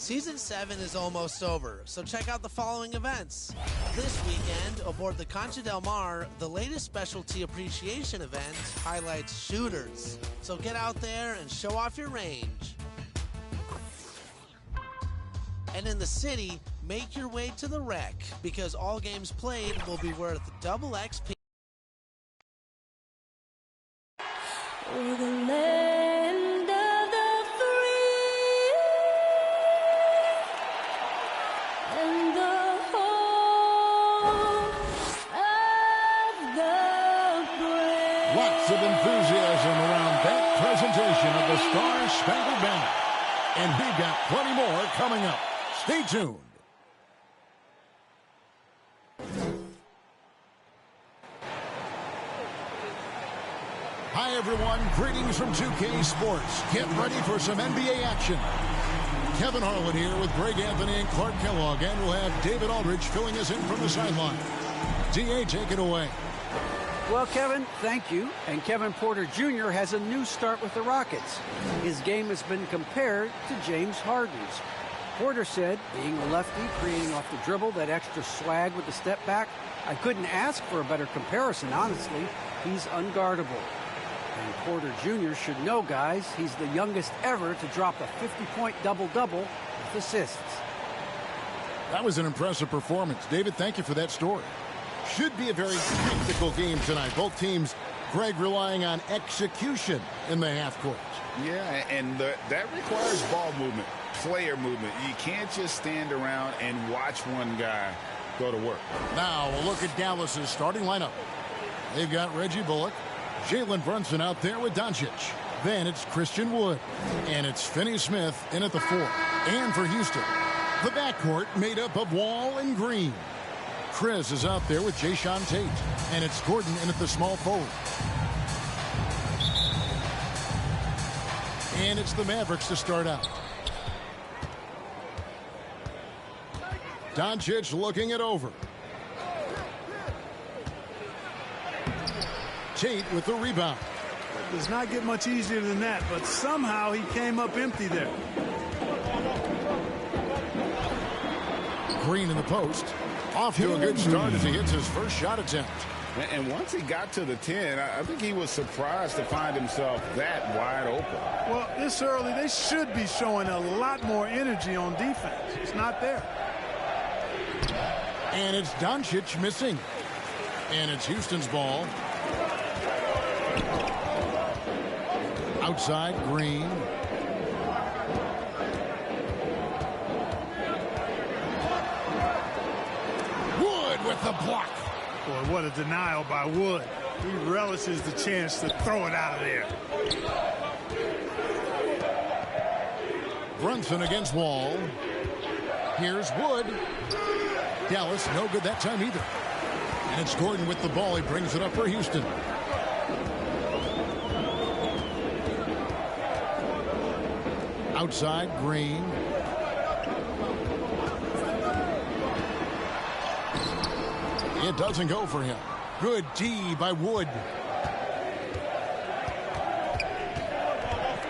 Season 7 is almost over, so check out the following events. This weekend, aboard the Concha del Mar, the latest specialty appreciation event highlights shooters. So get out there and show off your range. And in the city, make your way to the Rec, because all games played will be worth double XP. For the land of the free and the home of the brave. Lots of enthusiasm around that presentation of the Star-Spangled Banner. And we've got plenty more coming up. Stay tuned. Hi, everyone. Greetings from 2K Sports. Get ready for some NBA action. Kevin Harlan here with Greg Anthony and Clark Kellogg, and we'll have David Aldridge filling us in from the sideline. D.A., take it away. Well, Kevin, thank you. And Kevin Porter Jr. has a new start with the Rockets. His game has been compared to James Harden's. Porter said, being a lefty, creating off the dribble, that extra swag with the step back, I couldn't ask for a better comparison, honestly. He's unguardable. And Porter Jr. should know, guys, he's the youngest ever to drop a 50-point double-double with assists. That was an impressive performance. David, thank you for that story. Should be a very tactical game tonight. Both teams, Greg, relying on execution in the half court. Yeah, and that requires ball movement, player movement. You can't just stand around and watch one guy go to work. Now we'll look at Dallas's starting lineup. They've got Reggie Bullock, Jalen Brunson out there with Doncic. Then it's Christian Wood. And it's Finney-Smith in at the 4. And for Houston, the backcourt made up of Wall and Green. Chris is out there with Jayshawn Tate. And it's Gordon in at the small forward. And it's the Mavericks to start out. Doncic looking it over. Tate with the rebound. Does not get much easier than that, but somehow he came up empty there. Green in the post. Off to a good start as he hits his first shot attempt. And once he got to the 10, I think he was surprised to find himself that wide open. Well, this early, they should be showing a lot more energy on defense. It's not there. And it's Doncic missing. And it's Houston's ball. Outside, Green. Wood with the block. Boy, what a denial by Wood. He relishes the chance to throw it out of there. Brunson against Wall. Here's Wood. Dallas, no good that time either. And it's Gordon with the ball. He brings it up for Houston. Outside, Green. It doesn't go for him. Good D by Wood.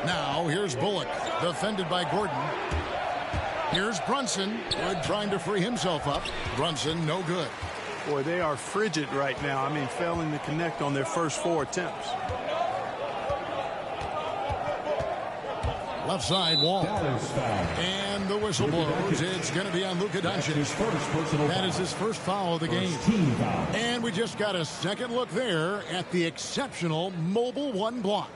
Now, here's Bullock, defended by Gordon. Here's Brunson. Wood trying to free himself up. Brunson, no good. Boy, they are frigid right now. I mean, failing to connect on their first 4 attempts. Left side, Wall. And the whistle blows. It's going to be on Luka Doncic. That is his first foul of the game. And we just got a second look there at the exceptional mobile 1 block.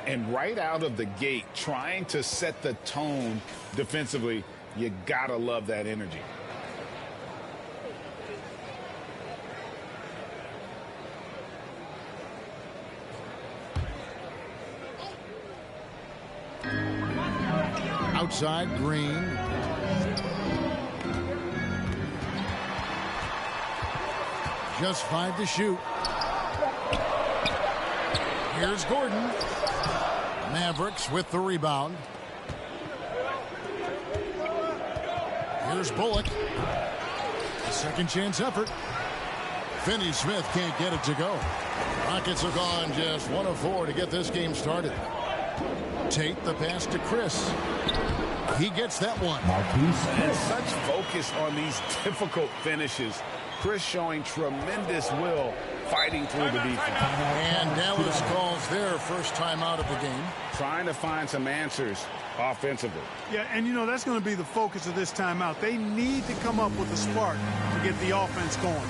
And right out of the gate, trying to set the tone defensively, you got to love that energy. Outside, Green. Just 5 to shoot. Here's Gordon. Mavericks with the rebound. Here's Bullock. Second chance effort. Finney-Smith can't get it to go. Rockets have gone just 1 of 4 to get this game started. Tate the pass to Chris. He gets that one. And such focus on these difficult finishes. Chris showing tremendous will fighting through the defense. And Dallas calls their first time out of the game. Trying to find some answers offensively. Yeah, and you know, that's going to be the focus of this timeout. They need to come up with a spark to get the offense going.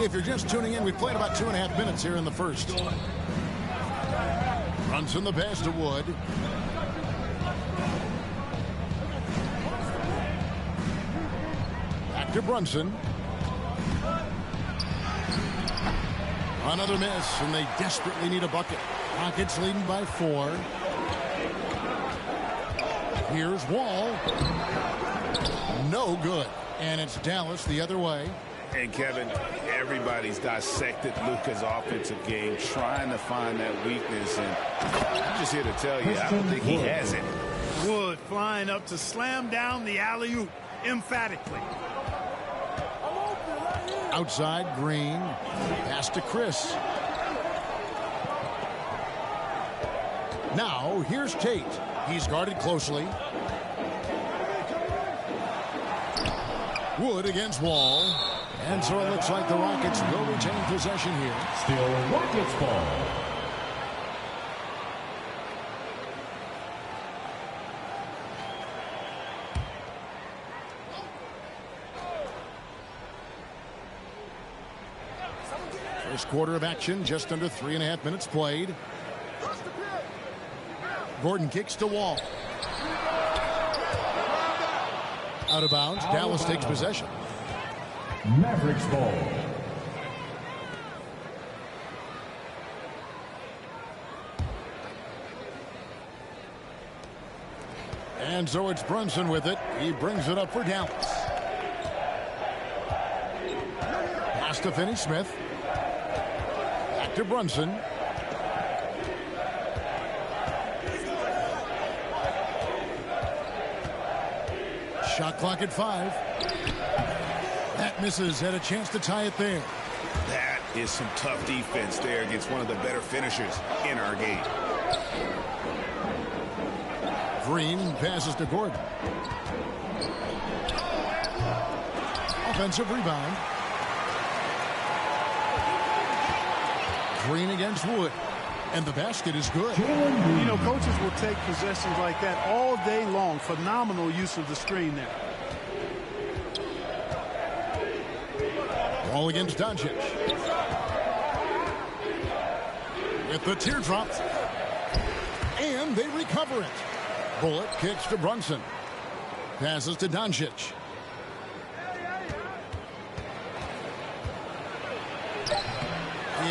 If you're just tuning in, we've played about 2.5 minutes here in the first. Brunson the pass to Wood. Back to Brunson. Another miss, and they desperately need a bucket. Rockets leading by 4. Here's Wall. No good. And it's Dallas the other way. And Kevin, everybody's dissected Luka's offensive game, trying to find that weakness. And I'm just here to tell you, I don't think he has it. Wood flying up to slam down the alley-oop emphatically. Outside, Green. Pass to Chris. Now, here's Tate. He's guarded closely. Wood against Wall. And so it looks like the Rockets will retain possession here. Still Rockets ball. First quarter of action, just under 3.5 minutes played. Gordon kicks to Wall. Out of bounds. Dallas takes possession. Mavericks ball. And so it's Brunson with it. He brings it up for Dallas. Pass to Finney-Smith. Back to Brunson. Shot clock at 5. That misses. Had a chance to tie it there. That is some tough defense there against one of the better finishers in our game. Green passes to Gordon. Offensive rebound. Green against Wood. And the basket is good. You know, coaches will take possessions like that all day long. Phenomenal use of the screen there. Ball against Doncic. With the teardrop. And they recover it. Bullock kicks to Brunson. Passes to Doncic.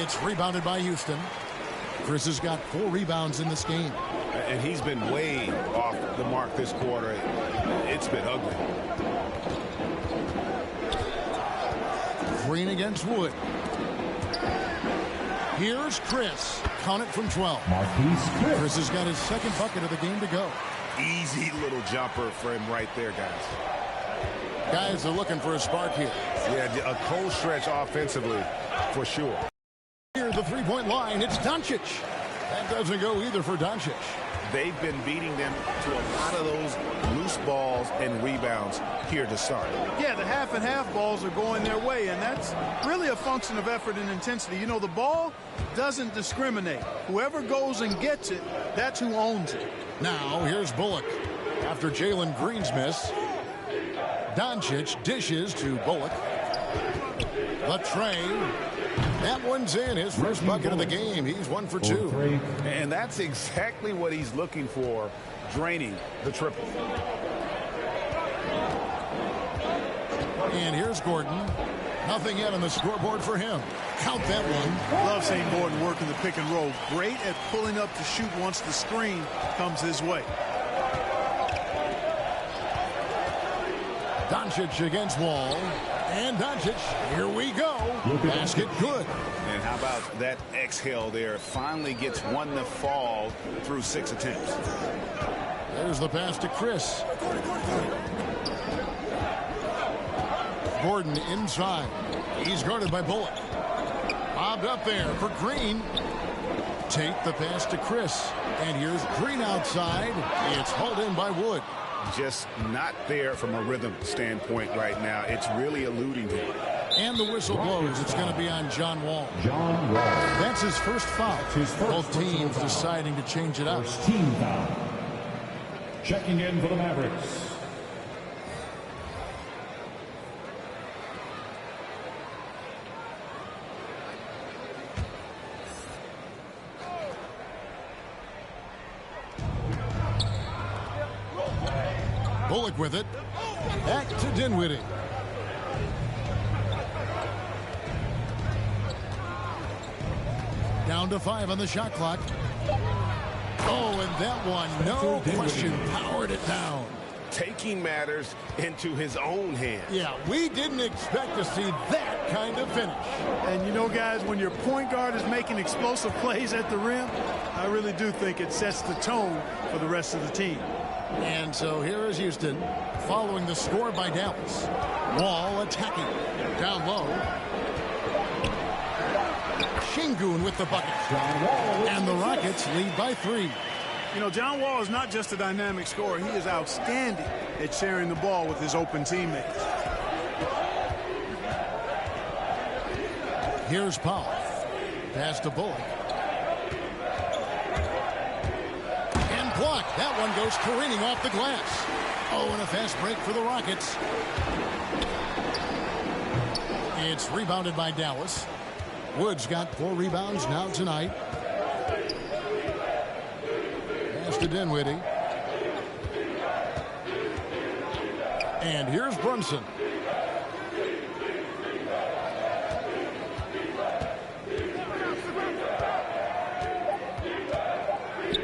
It's rebounded by Houston. Chris has got 4 rebounds in this game. And he's been way off the mark this quarter. It's been ugly. Green against Wood. Here's Chris. Count it from 12. Chris has got his second bucket of the game to go. Easy little jumper for him right there, guys. Guys are looking for a spark here. Yeah, a cold stretch offensively for sure. Here, the three-point line. It's Doncic. That doesn't go either for Doncic. They've been beating them to a lot of those loose balls and rebounds here to start. Yeah, the half and half balls are going their way, and that's really a function of effort and intensity. You know, the ball doesn't discriminate. Whoever goes and gets it, that's who owns it. Now here's Bullock. After Jalen Green's miss, Doncic dishes to Bullock. The tray. That one's in. His first bucket of the game. He's 1 for 2. And that's exactly what he's looking for, draining the triple. And here's Gordon. Nothing yet on the scoreboard for him. Count that one. Love seeing Gordon working the pick and roll. Great at pulling up to shoot once the screen comes his way. Doncic against Wall. And Doncic, here we go. Basket good. And how about that exhale there? Finally gets one to fall through 6 attempts. There's the pass to Chris. Gordon inside. He's guarded by Bullock. Bobbed up there for Green. Take the pass to Chris. And here's Green outside. It's hauled in by Wood. Just not there from a rhythm standpoint right now. It's really eluding him. And the whistle blows. It's going to be on John Wall. That's his first foul. Both teams deciding to change it up. First team foul. Checking in for the Mavericks. Bullock with it. Back to Dinwiddie. Down to 5 on the shot clock. Oh, and that one, no question, powered it down. Taking matters into his own hands. Yeah, we didn't expect to see that kind of finish. And you know, guys, when your point guard is making explosive plays at the rim, I really do think it sets the tone for the rest of the team. And so here is Houston following the score by Dallas. Wall attacking. Down low. Şengün with the bucket. And the Rockets lead by 3. You know, John Wall is not just a dynamic scorer. He is outstanding at sharing the ball with his open teammates. Here's Powell. Pass to Bullock. And blocked. That one goes careening off the glass. Oh, and a fast break for the Rockets. It's rebounded by Dallas. Wood's got 4 rebounds now tonight. Pass to Dinwiddie. And here's Brunson.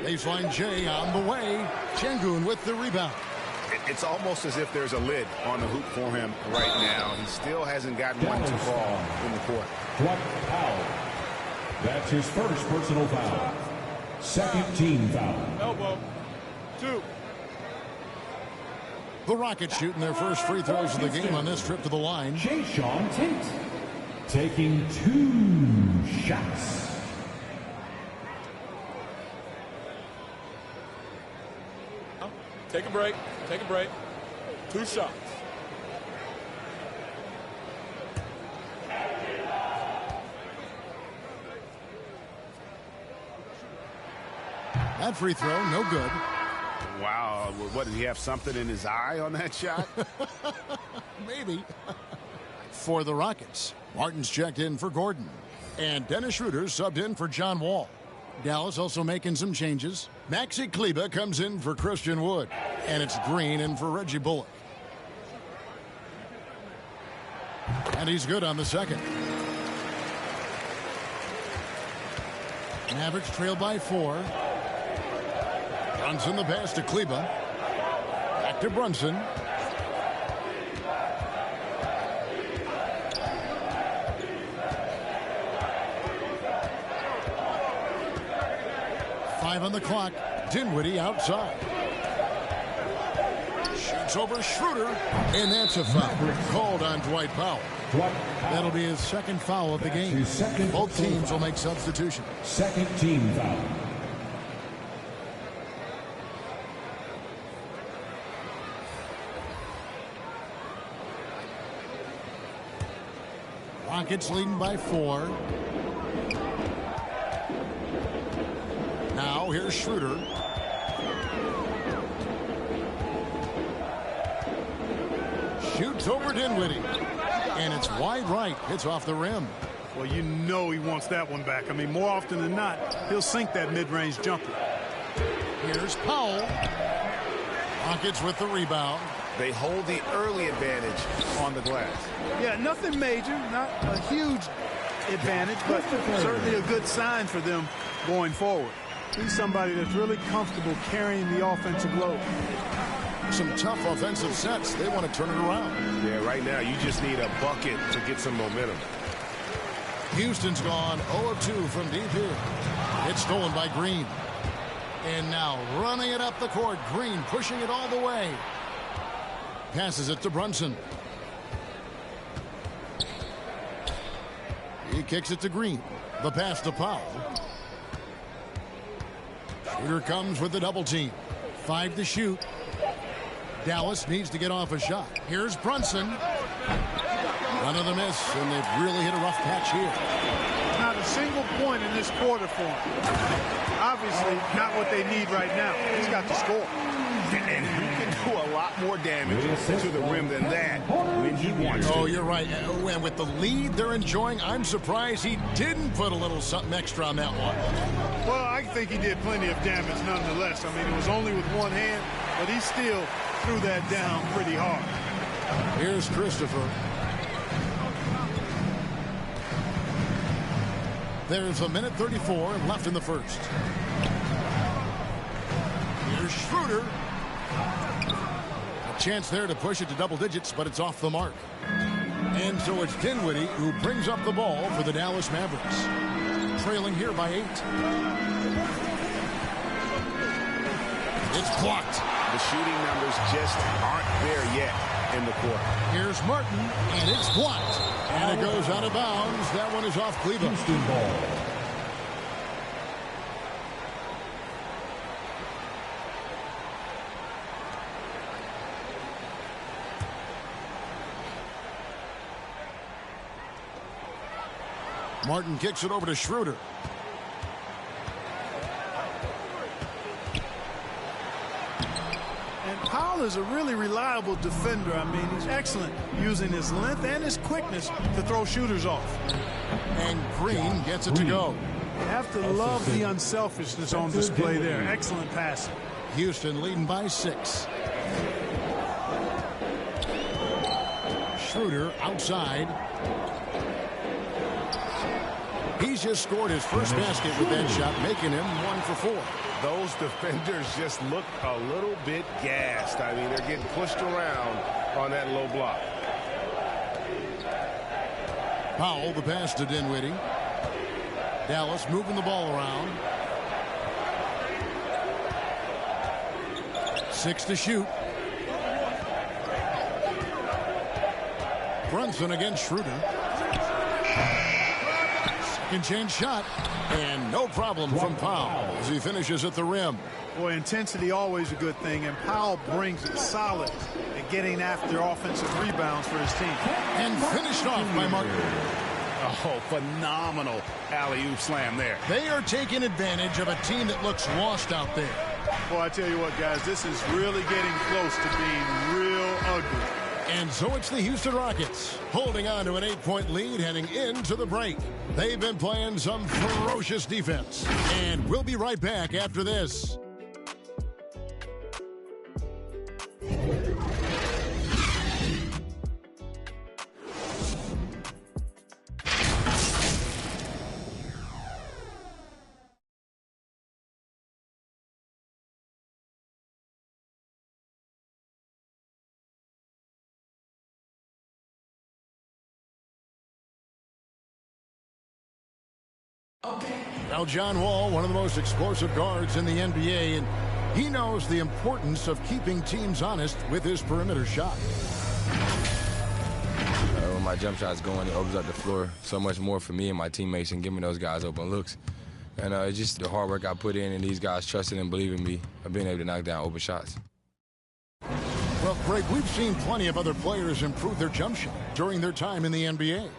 Baseline J on the way. Şengün with the rebound. It's almost as if there's a lid on the hoop for him right now. He still hasn't gotten one to fall in the court. Foul. That's his first personal foul. Second team foul. Elbow. 2. The Rockets shooting their first free throws of the game on this trip to the line. Jae'Sean Tate taking 2 shots. Take a break. Take a break. 2 shots. That free throw, no good. Wow. What, did he have something in his eye on that shot? Maybe. For the Rockets, Martin's checked in for Gordon. And Dennis Schroeder subbed in for John Wall. Dallas also making some changes. Maxi Kleber comes in for Christian Wood. And it's Green in for Reggie Bullock. And he's good on the second. Mavericks trail by 4. Brunson the pass to Kleber. Back to Brunson. Five on the clock. Dinwiddie outside. Shoots over Schroeder. And that's a foul called on Dwight Powell. That'll be his second foul of the game. Both teams will make substitutions. Second team foul. Rockets leading by 4. Now here's Schroeder. Shoots over Dinwiddie. And it's wide right. Hits off the rim. Well, you know he wants that one back. I mean, more often than not, he'll sink that mid-range jumper. Here's Powell. Rockets with the rebound. They hold the early advantage on the glass. Yeah, nothing major, not a huge advantage, but certainly a good sign for them going forward. He's somebody that's really comfortable carrying the offensive load. Some tough offensive sets. They want to turn it around. Yeah, right now you just need a bucket to get some momentum. Houston's gone 0 of 2 from deep here. It's stolen by Green. And now running it up the court. Green pushing it all the way. Passes it to Brunson. He kicks it to Green. The pass to Powell. Shooter comes with the double team. 5 to shoot. Dallas needs to get off a shot. Here's Brunson. Another miss, and they've really hit a rough patch here. Not a single point in this quarter for him. Obviously, not what they need right now. He's got to score. And he can do a lot more damage to the rim than that when he wants to. Oh, you're right. And with the lead they're enjoying, I'm surprised he didn't put a little something extra on that one. Well, I think he did plenty of damage nonetheless. I mean, it was only with one hand, but he still threw that down pretty hard. Here's Christopher. There's a minute 34 left in the first. Here's Schroeder. A chance there to push it to double digits, but it's off the mark. And so it's Dinwiddie who brings up the ball for the Dallas Mavericks. Trailing here by 8. It's blocked. The shooting numbers just aren't there yet in the quarter. Here's Martin, and it's blocked. And it goes out of bounds. That one is off Cleveland. Houston ball. Martin kicks it over to Schroeder. And Powell is a really reliable defender. I mean, he's excellent using his length and his quickness to throw shooters off. And Green gets it to go. You have to love the unselfishness on display there. Excellent passing. Houston leading by 6. Schroeder outside. He's just scored his first basket with that shot, making him 1 for 4. Those defenders just look a little bit gassed. I mean, they're getting pushed around on that low block. Powell, the pass to Dinwiddie. Dallas moving the ball around. 6 to shoot. Brunson against Schroeder. Second chance shot. And no problem from Powell as he finishes at the rim. Boy, intensity always a good thing, and Powell brings it solid at getting after offensive rebounds for his team. And finished off by Martin. Oh, phenomenal alley-oop slam there. They are taking advantage of a team that looks lost out there. Boy, I tell you what, guys, this is really getting close to being real ugly. And so it's the Houston Rockets holding on to an 8-point lead heading into the break. They've been playing some ferocious defense. And we'll be right back after this. Now, John Wall, one of the most explosive guards in the NBA, and he knows the importance of keeping teams honest with his perimeter shot. When my jump shot's going, it opens up the floor so much more for me and my teammates and giving those guys open looks. And it's just the hard work I put in and these guys trusting and believing me of being able to knock down open shots. Well, Greg, we've seen plenty of other players improve their jump shot during their time in the NBA.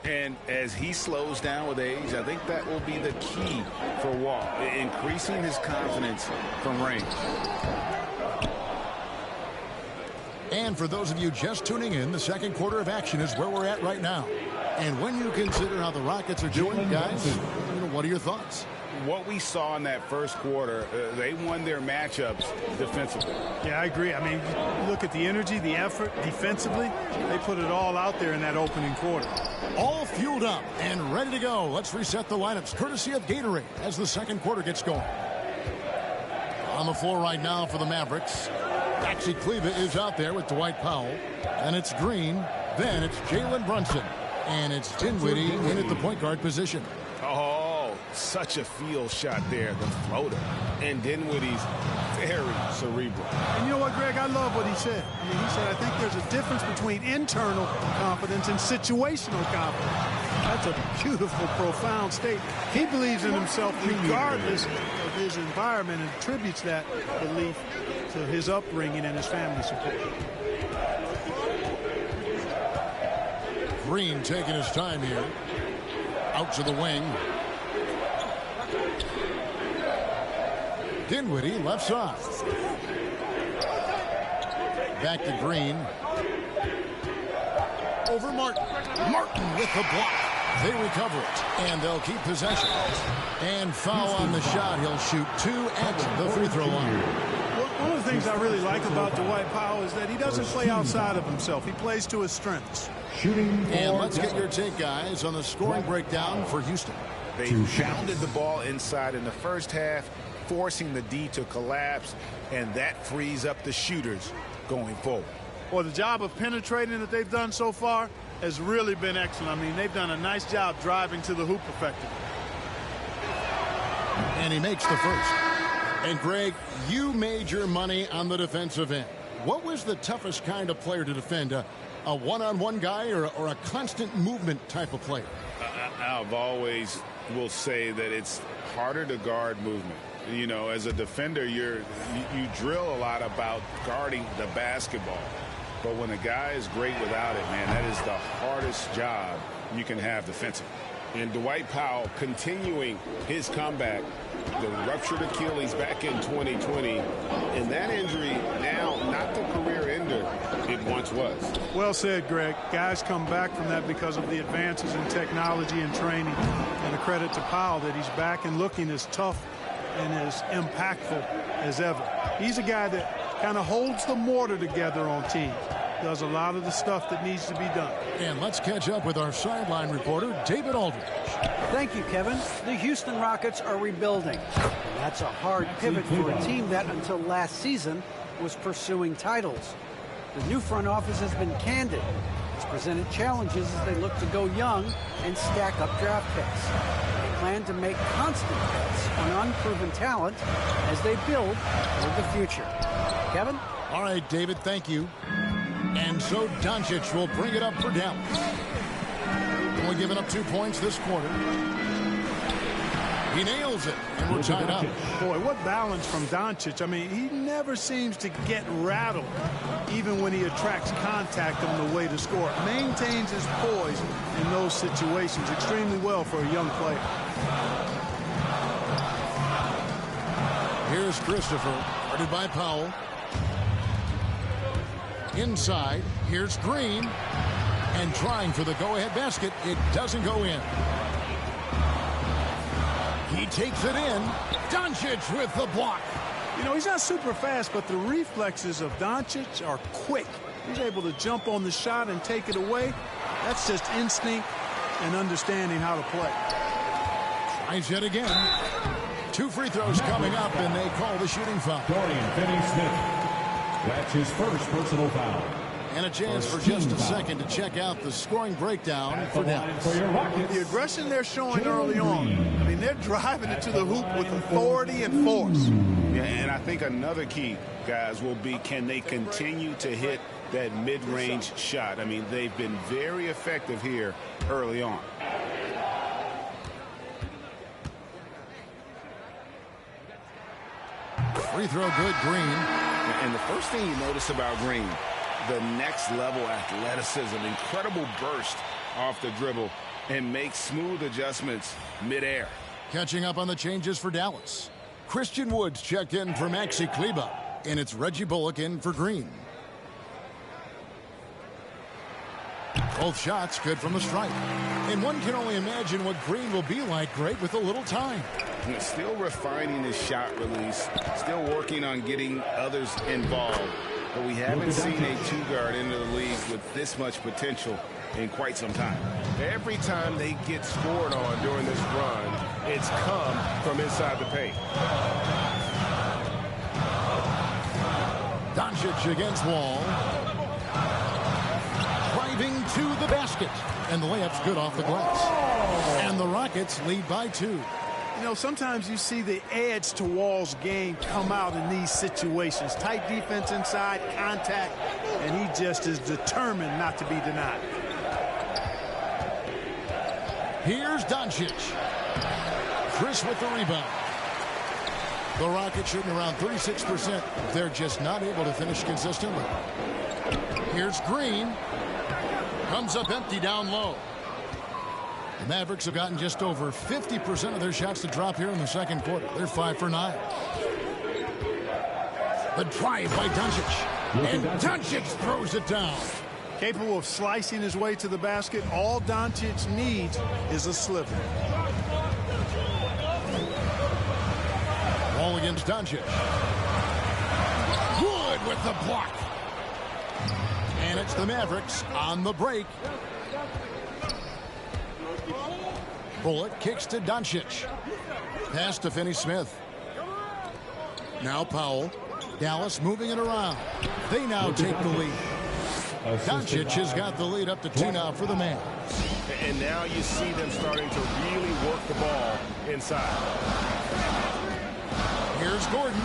And as he slows down with age, I think that will be the key for Wall, increasing his confidence from range. And for those of you just tuning in, the second quarter of action is where we're at right now. And when you consider how the Rockets are doing, guys, what are your thoughts? What we saw in that first quarter, they won their matchups defensively. Yeah, I agree. I mean, you look at the energy, the effort defensively, they put it all out there in that opening quarter. All fueled up and ready to go. Let's reset the lineups courtesy of Gatorade as the second quarter gets going. On the floor right now for the Mavericks, Maxi Kleber is out there with Dwight Powell. And it's Green. Then it's Jalen Brunson. And it's Dinwiddie in at the point guard position. Oh, such a field shot there, the floater. And Dinwiddie's very cerebral. And you know what, Greg? I love what he said. I mean, he said, I think there's a difference between internal confidence and situational confidence. That's a beautiful, profound statement. He believes in himself regardless of his environment and attributes that belief to his upbringing and his family support. Green taking his time here. Out to the wing. Dinwiddie left side. Back to Green. Over Martin. Martin with the block. They recover it, and they'll keep possession. And foul on the shot. He'll shoot 2 at the free throw line. One of the things I really like about Dwight Powell is that he doesn't play outside of himself. He plays to his strengths. And let's get your take, guys, on the scoring breakdown for Houston. They pounded the ball inside in the first half, forcing the D to collapse, and that frees up the shooters going forward. Well, the job of penetrating that they've done so far has really been excellent. I mean, they've done a nice job driving to the hoop effectively. And he makes the first. And, Greg, you made your money on the defensive end. What was the toughest kind of player to defend? A one-on-one guy or a constant movement type of player? I've always will say that it's harder to guard movement. You know, as a defender, you drill a lot about guarding the basketball. But when a guy is great without it, man, that is the hardest job you can have defensively. And Dwight Powell continuing his comeback, the ruptured Achilles back in 2020, and that injury now not the career ender it once was. Well said, Greg. Guys come back from that because of the advances in technology and training. And a credit to Powell that he's back and looking as tough and as impactful as ever. He's a guy that kind of holds the mortar together on teams. Does a lot of the stuff that needs to be done. And let's catch up with our sideline reporter, David Aldridge. Thank you, Kevin. The Houston Rockets are rebuilding. And that's a hard pivot for a team that, until last season, was pursuing titles. The new front office has been candid. It's presented challenges as they look to go young and stack up draft picks. They plan to make constant bets on unproven talent as they build for the future. Kevin? All right, David, thank you. And so Doncic will bring it up for Dallas. Only giving up 2 points this quarter. He nails it, and we're tied up. Boy, what balance from Doncic. I mean, he never seems to get rattled, even when he attracts contact on the way to score. Maintains his poise in those situations extremely well for a young player. Here's Christopher, guarded by Powell. Inside, here's Green, and trying for the go-ahead basket. It doesn't go in. He takes it in. Doncic with the block. You know, he's not super fast, but the reflexes of Doncic are quick. He's able to jump on the shot and take it away. That's just instinct and understanding how to play. Tries yet again. 2 free throws coming up, and they call the shooting foul. Dorian Finney-Smith. That's his first personal foul. And a chance for just a second to check out the scoring breakdown for Dallas. The aggression they're showing early on, I mean, they're driving it to the hoop with authority and force. Yeah, and I think another key, guys, will be can they continue to hit that mid-range shot? I mean, they've been very effective here early on. Free throw good, Green. And the first thing you notice about Green, the next level athleticism, incredible burst off the dribble and make smooth adjustments midair. Catching up on the changes for Dallas. Christian Wood's checked in for Maxi Kleba, and it's Reggie Bullock in for Green. Both shots good from the stripe. And one can only imagine what Green will be like, Greg, with a little time. Still refining his shot release, still working on getting others involved. But we haven't seen a two-guard into the league with this much potential in quite some time. Every time they get scored on during this run, it's come from inside the paint. Doncic against Wall. Driving to the basket. And the layup's good off the glass. And the Rockets lead by 2. You know, sometimes you see the edge to Wall's game come out in these situations. Tight defense inside, contact, and he just is determined not to be denied. Here's Doncic. Chris with the rebound. The Rockets shooting around 36%. They're just not able to finish consistently. Here's Green. Comes up empty down low. The Mavericks have gotten just over 50% of their shots to drop here in the second quarter. They're 5 for 9. The drive by Doncic. And Doncic throws it down. Capable of slicing his way to the basket. All Doncic needs is a sliver. Ball against Doncic. Wood with the block. And it's the Mavericks on the break. Bullock kicks to Doncic. Pass to Finney-Smith. Now Powell. Dallas moving it around. They now take the lead. Doncic has got the lead up to 2 now for the Mavs. And now you see them starting to really work the ball inside. Here's Gordon.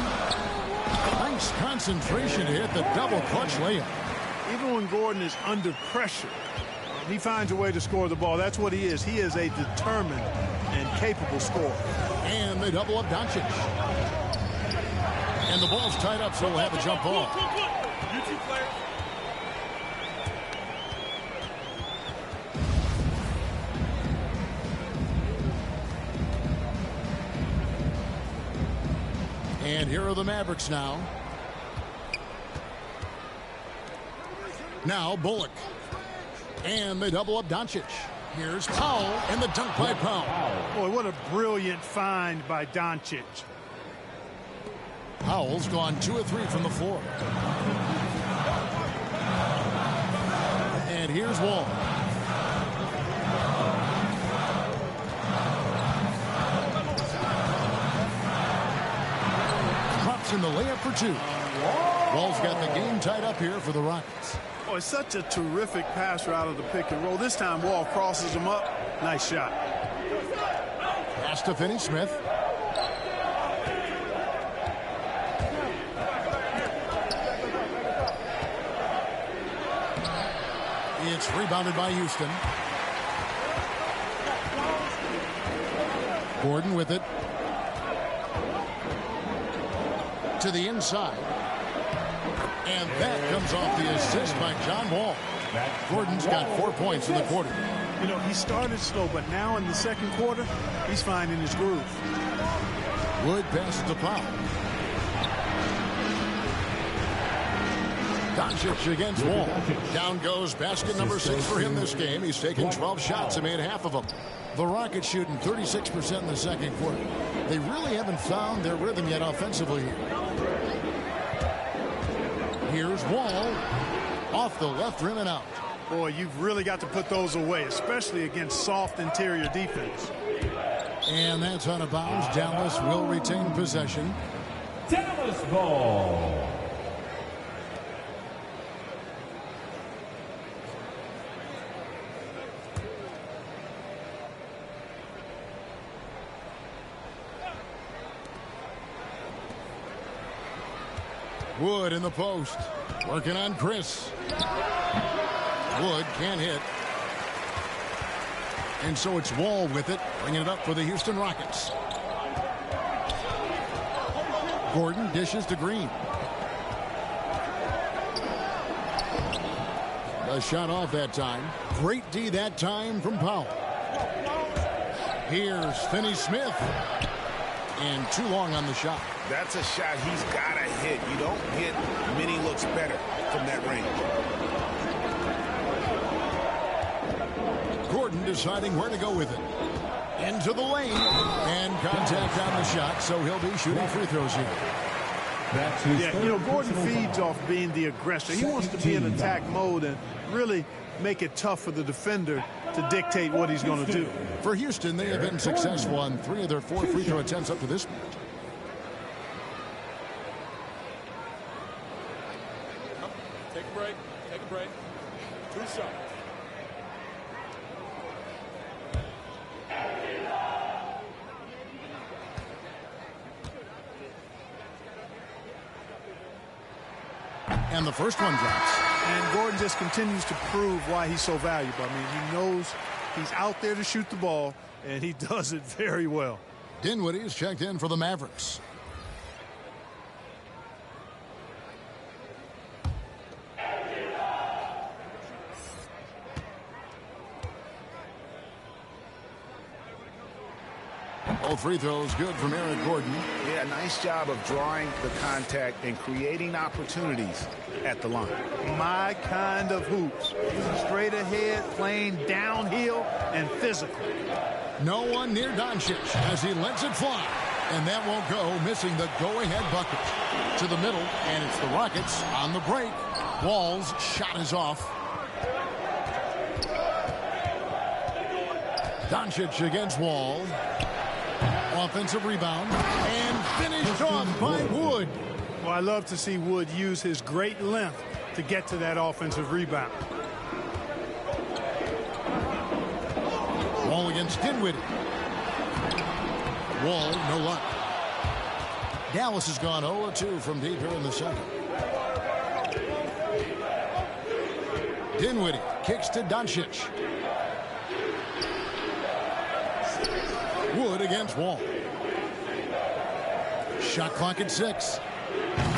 Nice concentration to hit the double clutch layup. Even when Gordon is under pressure, he finds a way to score the ball. That's what he is. He is a determined and capable scorer. And they double up Doncic. And the ball's tied up, so we'll have a jump ball. And here are the Mavericks now. Now Bullock. And they double up Doncic. Here's Powell and the dunk by Powell. Boy, what a brilliant find by Doncic. Powell's gone 2 of 3 from the floor. And here's Wall. Drops in the layup for 2. Wall's got the game tied up here for the Rockets. Oh, it's such a terrific passer out of the pick and roll. This time Wall crosses him up. Nice shot. Pass to Finney-Smith. It's rebounded by Houston. Gordon with it. To the inside. And that comes off the assist by John Wall. Gordon's got 4 points in the quarter. You know, he started slow, but now in the second quarter, he's finding his groove. Wood passes to Powell. Doncic against Wall. Down goes basket number 6 for him this game. He's taken 12 shots and made half of them. The Rockets shooting 36% in the second quarter. They really haven't found their rhythm yet offensively here. Here's Wall. Off the left rim and out. Boy, you've really got to put those away, especially against soft interior defense. And that's out of bounds. Dallas will retain possession. Dallas ball. Wood in the post. Working on Chris. Wood can't hit. And so it's Wall with it, bringing it up for the Houston Rockets. Gordon dishes to Green. A shot off that time. Great D that time from Powell. Here's Finney Smith. And too long on the shot. That's a shot he's got to hit. You don't get many looks better from that range. Gordon deciding where to go with it. Into the lane. And contact on the shot, so he'll be shooting free throws here. Yeah, you know, Gordon feeds off being the aggressor. He wants to be in attack mode and really make it tough for the defender to dictate what he's going to do. For Houston, they have been successful on 3 of their 4 free throw attempts up to this point. Take a break. Take a break. 2 shots. And the first one drops. And Gordon just continues to prove why he's so valuable. I mean, he knows he's out there to shoot the ball, and he does it very well. Dinwiddie's checked in for the Mavericks. All free throws good from Eric Gordon. Yeah, nice job of drawing the contact and creating opportunities at the line. My kind of hoops. Straight ahead, playing downhill and physical. No one near Doncic as he lets it fly. And that won't go, missing the go-ahead bucket. To the middle, and it's the Rockets on the break. Wall's shot is off. Doncic against Wall. Offensive rebound and finished off by Wood. Well, I love to see Wood use his great length to get to that offensive rebound. Wall against Dinwiddie. Wall, no luck. Dallas has gone 0-2 from deep here in the second. Dinwiddie kicks to Doncic. Wood against Wall. Shot clock at 6.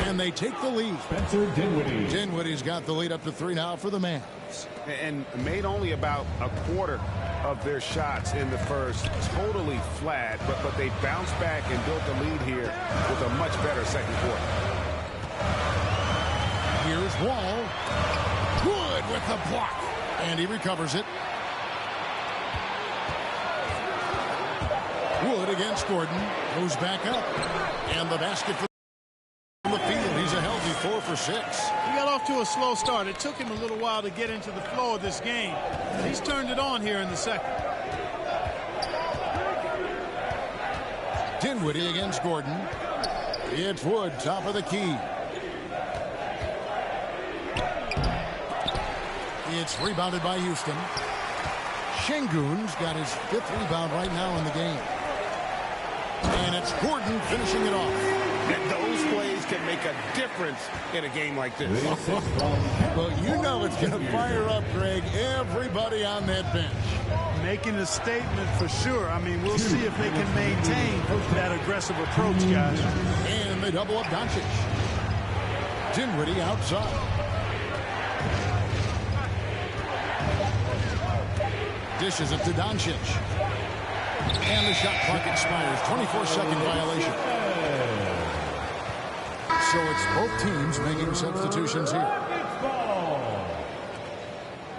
And they take the lead. Spencer Dinwiddie. Dinwiddie's got the lead up to 3 now for the Mavs. And made only about a quarter of their shots in the first. Totally flat, but they bounced back and built the lead here with a much better second quarter. Here's Wall. Wood with the block. And he recovers it. Wood against Gordon. Goes back up. And the basket for the field. He's a healthy 4 for 6. He got off to a slow start. It took him a little while to get into the flow of this game. He's turned it on here in the second. Dinwiddie against Gordon. It's Wood, top of the key. It's rebounded by Houston. Şengün's got his 5th rebound right now in the game. And it's Gordon finishing it off. And those plays can make a difference in a game like this. Well, you know it's going to fire up, Greg, everybody on that bench. Making a statement for sure. I mean, we'll see if they can maintain that aggressive approach, guys. And they double up Doncic. Dinwiddie outside. Dishes it to Doncic. And the shot clock expires. 24-second violation. So it's both teams making substitutions here.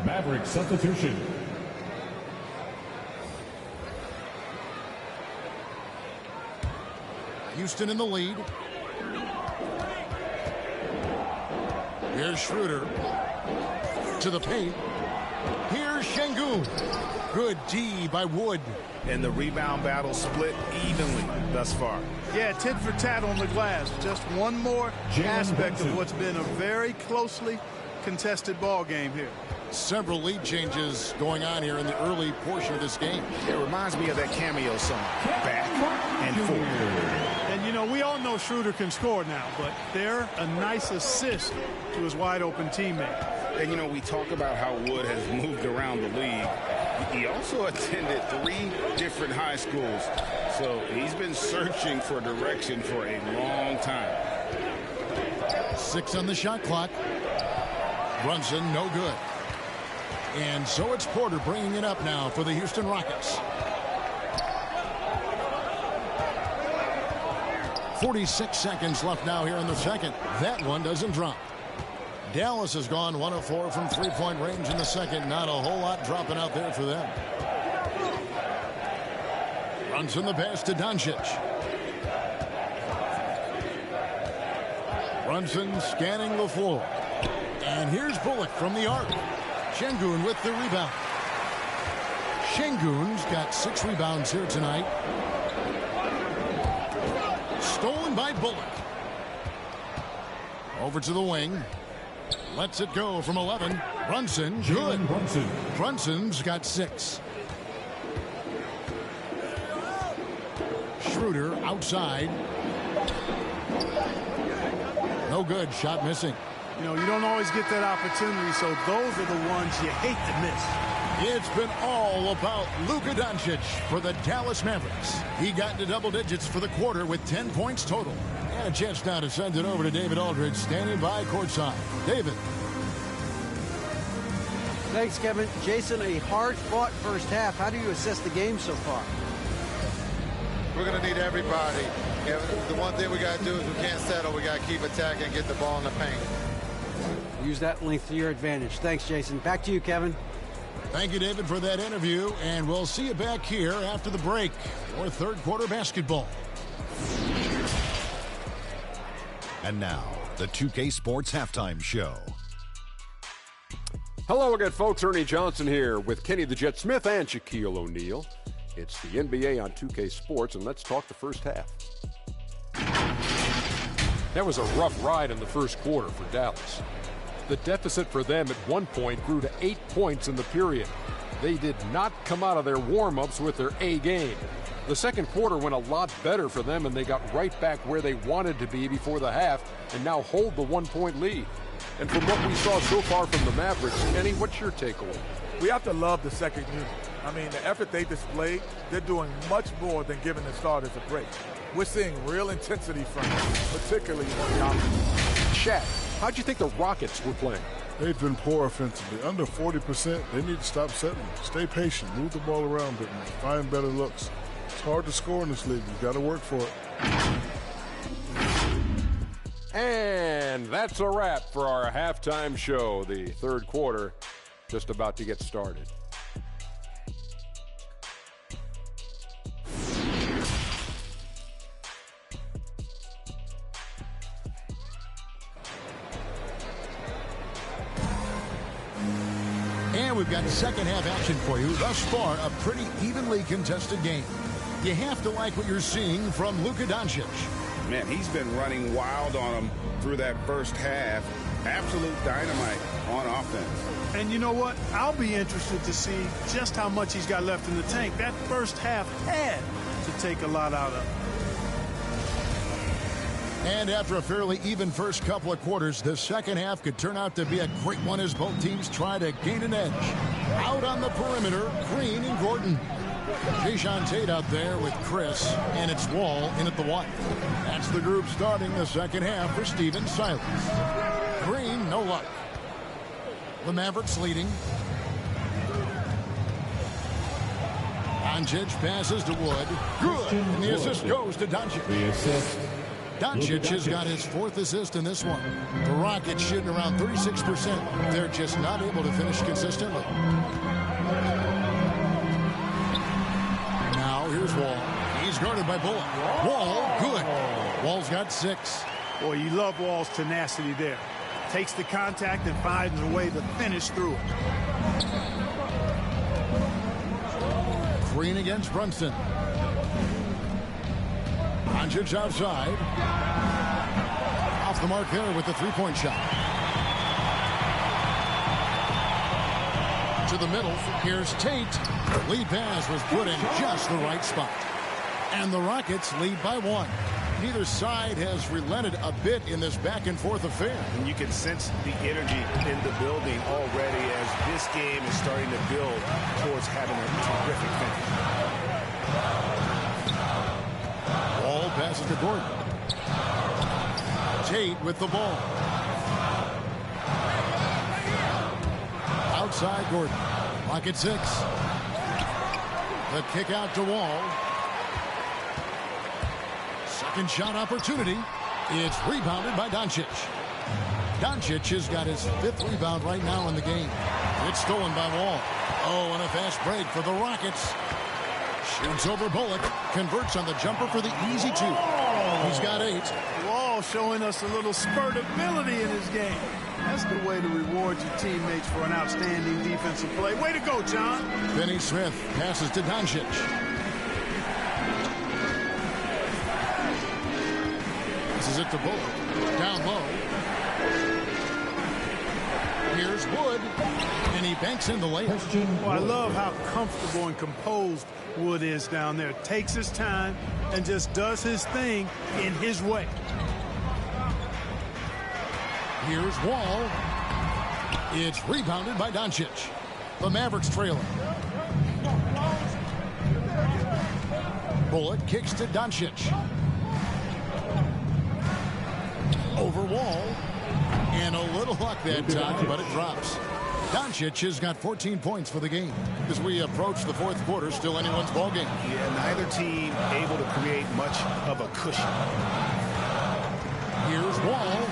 Maverick substitution. Houston in the lead. Here's Schroeder. To the paint. Here's Şengün. Good D by Wood. And the rebound battle split evenly thus far. Yeah, tit for tat on the glass. Just one more aspect of what's been a very closely contested ball game here. Several lead changes going on here in the early portion of this game. It reminds me of that cameo song, Back and Forth. And, you know, we all know Schroeder can score now, but they're a nice assist to his wide-open teammate. And, you know, we talk about how Wood has moved around the league. He also attended 3 different high schools, so he's been searching for direction for a long time. 6 on the shot clock. Brunson, no good. And so it's Porter bringing it up now for the Houston Rockets. 46 seconds left now here in the second. That one doesn't drop. Dallas has gone 1 of 4 from three-point range in the second. Not a whole lot dropping out there for them. Runs in the pass to Doncic. Brunson scanning the floor. And here's Bullock from the arc. Şengün with the rebound. Şengün's got 6 rebounds here tonight. Stolen by Bullock. Over to the wing. Lets it go from 11. Brunson, good. Brunson's got 6. Schroeder outside. No good. Shot missing. You know, you don't always get that opportunity, so those are the ones you hate to miss. It's been all about Luka Doncic for the Dallas Mavericks. He got into double digits for the quarter with 10 points total. And a chance now to send it over to David Aldridge, standing by courtside. David. Thanks, Kevin. Jason, a hard-fought first half. How do you assess the game so far? We're going to need everybody. The one thing we got to do is we can't settle. We got to keep attacking and get the ball in the paint. Use that length to your advantage. Thanks, Jason. Back to you, Kevin. Thank you, David, for that interview. And we'll see you back here after the break for third quarter basketball. And now, the 2K Sports Halftime Show. Hello again, folks. Ernie Johnson here with Kenny the Jet Smith and Shaquille O'Neal. It's the NBA on 2K Sports, and let's talk the first half. That was a rough ride in the first quarter for Dallas. The deficit for them at one point grew to 8 points in the period. They did not come out of their warm-ups with their A game. The second quarter went a lot better for them, and they got right back where they wanted to be before the half and now hold the 1-point lead. And from what we saw so far from the Mavericks, Kenny, what's your takeaway? We have to love the second unit. I mean, the effort they displayed, they're doing much more than giving the starters a break. We're seeing real intensity from them, particularly on the offense. Shaq, how'd you think the Rockets were playing? They've been poor offensively. Under 40%, they need to stop settling. Stay patient. Move the ball around a bit more. Find better looks. It's hard to score in this league. You've got to work for it. And that's a wrap for our halftime show. The third quarter just about to get started. And we've got second half action for you. Thus far, a pretty evenly contested game. You have to like what you're seeing from Luka Doncic. Man, he's been running wild on him through that first half. Absolute dynamite on offense. And you know what? I'll be interested to see just how much he's got left in the tank. That first half had to take a lot out of him. And after a fairly even first couple of quarters, the second half could turn out to be a great one as both teams try to gain an edge. Out on the perimeter, Green and Gordon. Jason Tate out there with Chris, and it's Wall in at the one. That's the group starting the second half for Steven Silas. Green, no luck. The Mavericks leading. Doncic passes to Wood. Good. And the assist goes to Doncic. The assist. Doncic has got his fourth assist in this one. The Rockets shooting around 36%. They're just not able to finish consistently. Now here's Wall. He's guarded by Bullock. Wall, good. Wall's got 6. Boy, you love Wall's tenacity there. Takes the contact and finds a way to finish through it. Green against Brunson. Doncic outside. Off the mark there with the three-point shot. To the middle. Here's Tate. The lead pass was put in just the right spot. And the Rockets lead by 1. Neither side has relented a bit in this back-and-forth affair. And you can sense the energy in the building already as this game is starting to build towards having a terrific finish. Wall passes to Gordon. Tate with the ball. Outside Gordon. Pocket 6. The kick out to Wall. Second shot opportunity. It's rebounded by Doncic. Doncic has got his 5th rebound right now in the game. It's stolen by Wall. Oh, and a fast break for the Rockets. Shoots over Bullock. Converts on the jumper for the easy 2. He's got 8. Wall showing us a little spurt ability in his game. That's the way to reward your teammates for an outstanding defensive play. Way to go, John. Finney Smith passes to Doncic. This is it to Bullock. Down low. Here's Wood. And he banks in the layup. Well, I love how comfortable and composed Wood is down there. Takes his time and just does his thing in his way. Here's Wall. It's rebounded by Doncic. The Mavericks trailing. Bullock kicks to Doncic. Over Wall. And a little luck that time, but it drops. Doncic has got 14 points for the game. As we approach the 4th quarter, still anyone's ball game. Yeah, neither team able to create much of a cushion. Here's Wall.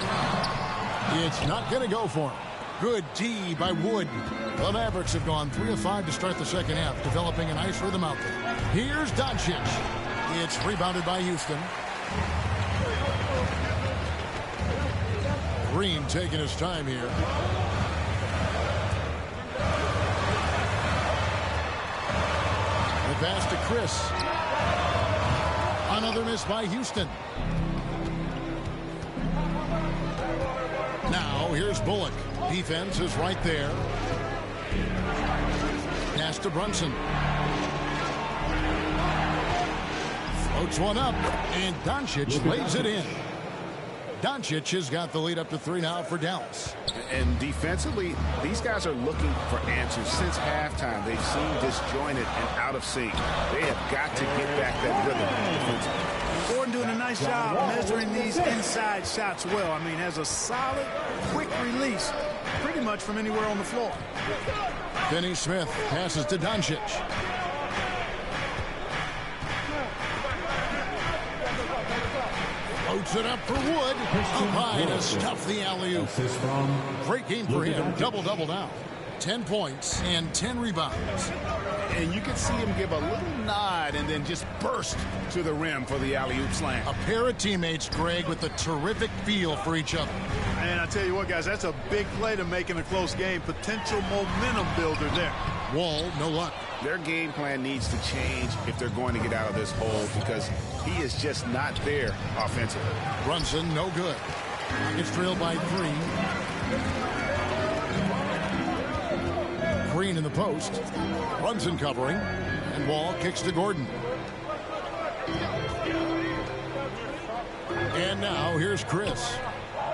It's not going to go for him. Good D by Wood. The Mavericks have gone 3 of 5 to start the second half, developing a nice rhythm out there. Here's Doncic. It's rebounded by Houston. Green taking his time here. The pass to Chris. Another miss by Houston. Now here's Bullock. Defense is right there. Pass to Brunson. Floats one up, and Doncic lays it in. Doncic has got the lead up to 3 now for Dallas. And defensively, these guys are looking for answers. Since halftime, they've seemed disjointed and out of sync. They have got to get back that rhythm defensively. Gordon doing a nice job measuring these inside shots well. I mean, has a solid, quick release pretty much from anywhere on the floor. Finney Smith passes to Doncic. Floats it up for Wood. Up high to stuff the alley-oop. Great game for him. Double-double now. 10 points and 10 rebounds. And you can see him give a little nod and then just burst to the rim for the alley-oop slam. A pair of teammates, Greg, with a terrific feel for each other. And I tell you what, guys, that's a big play to make in a close game. Potential momentum builder there. Wall, no luck. Their game plan needs to change if they're going to get out of this hole because he is just not there offensively. Brunson, no good. It's trailed by 3. Green in the post. Brunson covering. And Wall kicks to Gordon. And now here's Chris.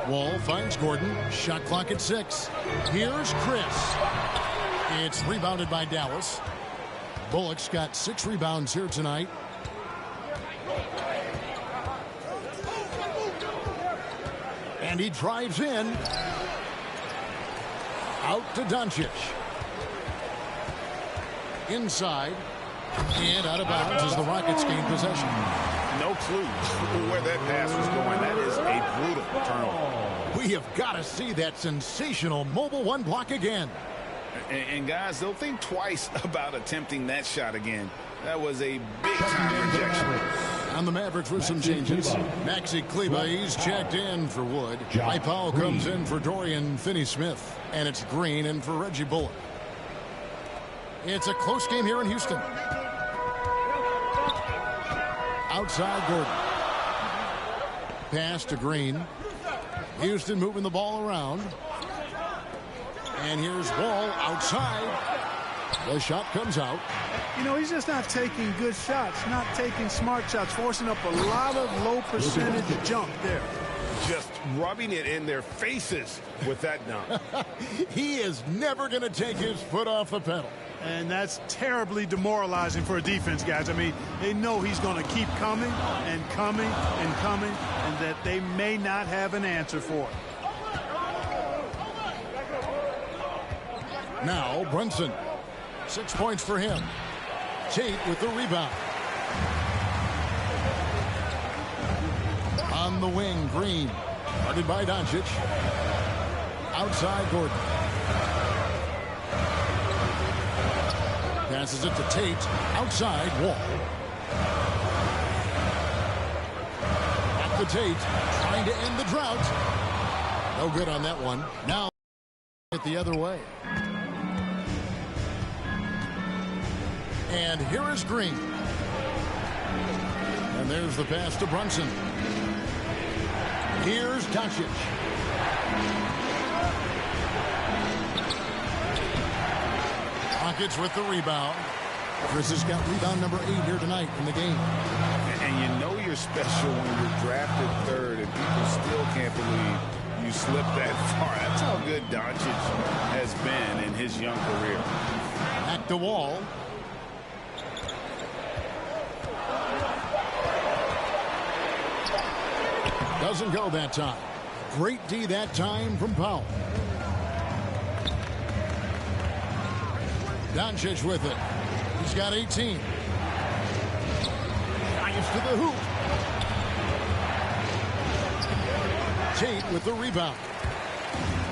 Wall finds Gordon. Shot clock at 6. Here's Chris. It's rebounded by Dallas. Bullock's got 6 rebounds here tonight. And he drives in. Out to Doncic. Inside. And out of bounds as the Rockets gain possession. No clue where that pass was going. That is a brutal turnover. We have got to see that sensational mobile 1 block again. And guys, they'll think twice about attempting that shot again. That was a big-time rejection. On the Mavericks with some changes. Maxi Kleba, he's checked in for Wood. Powell comes in for Dorian Finney-Smith. And it's Green in for Reggie Bullock. It's a close game here in Houston. Outside Gordon. Pass to Green. Houston moving the ball around. And here's Wall outside. The shot comes out. You know, he's just not taking good shots, not taking smart shots, forcing up a lot of low percentage jump there. Just rubbing it in their faces with that dunk. He is never going to take his foot off the pedal. And that's terribly demoralizing for a defense, guys. I mean, they know he's going to keep coming and coming and coming, and that they may not have an answer for it. Now Brunson. 6 points for him. Tate with the rebound. On the wing, Green. Guarded by Doncic. Outside, Gordon. Passes it to Tate. Outside, Wall. Back to Tate. Trying to end the drought. No good on that one. Now it the other way. And here is Green. And there's the pass to Brunson. Here's Doncic. Rockets with the rebound. Chris has got rebound number 8 here tonight in the game. And you know you're special when you're drafted third and people still can't believe you slipped that far. That's how good Doncic has been in his young career. Back to Wall. Doesn't go that time. Great D that time from Powell. Doncic with it. He's got 18. Drives to the hoop. Tate with the rebound.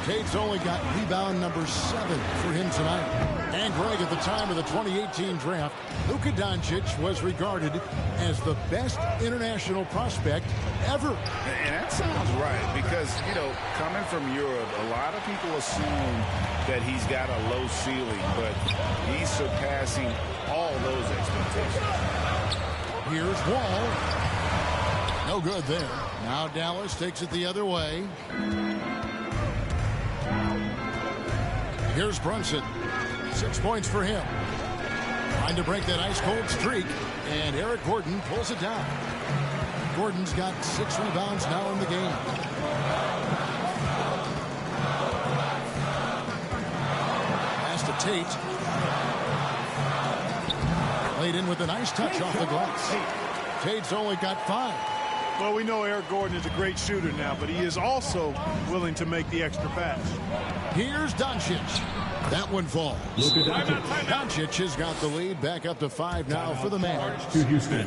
Tate's only got rebound number 7 for him tonight. And Greg, at the time of the 2018 draft, Luka Doncic was regarded as the best international prospect ever. And that sounds right because, you know, coming from Europe, a lot of people assume that he's got a low ceiling, but he's surpassing all those expectations. Here's Wall. No good there. Now Dallas takes it the other way. Here's Brunson. 6 points for him. Trying to break that ice-cold streak, and Eric Gordon pulls it down. Gordon's got 6 rebounds now in the game. Pass to Tate. Played in with a nice touch off the glass. Tate's only got 5. Well, we know Eric Gordon is a great shooter now, but he is also willing to make the extra pass. Here's Doncic. That one falls. Doncic has got the lead back up to 5 now for the Mavs.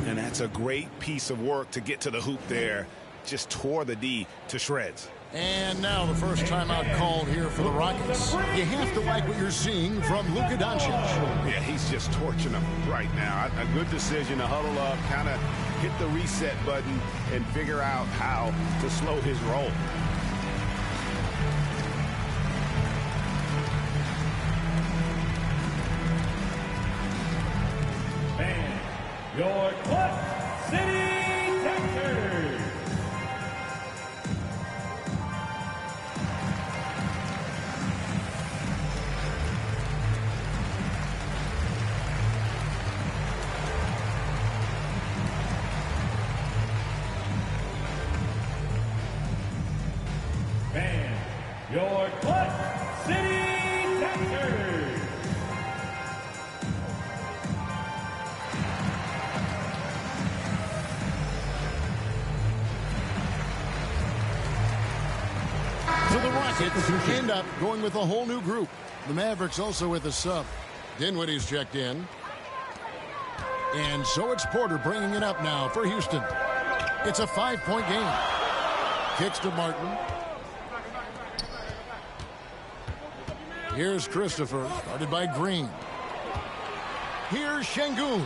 And that's a great piece of work to get to the hoop there. Just tore the D to shreds. And now the first timeout called here for the Rockets. You have to like what you're seeing from Luka Doncic. Yeah, he's just torching them right now. A good decision to huddle up, kind of hit the reset button, and figure out how to slow his roll. And your Clutch City Texans. And your Clutch City Texans. So the Rockets end up going with a whole new group. The Mavericks also with a sub. Dinwiddie's checked in. And so it's Porter bringing it up now for Houston. It's a 5-point game. Kicks to Martin. Here's Christopher, guarded by Green. Here's Şengün.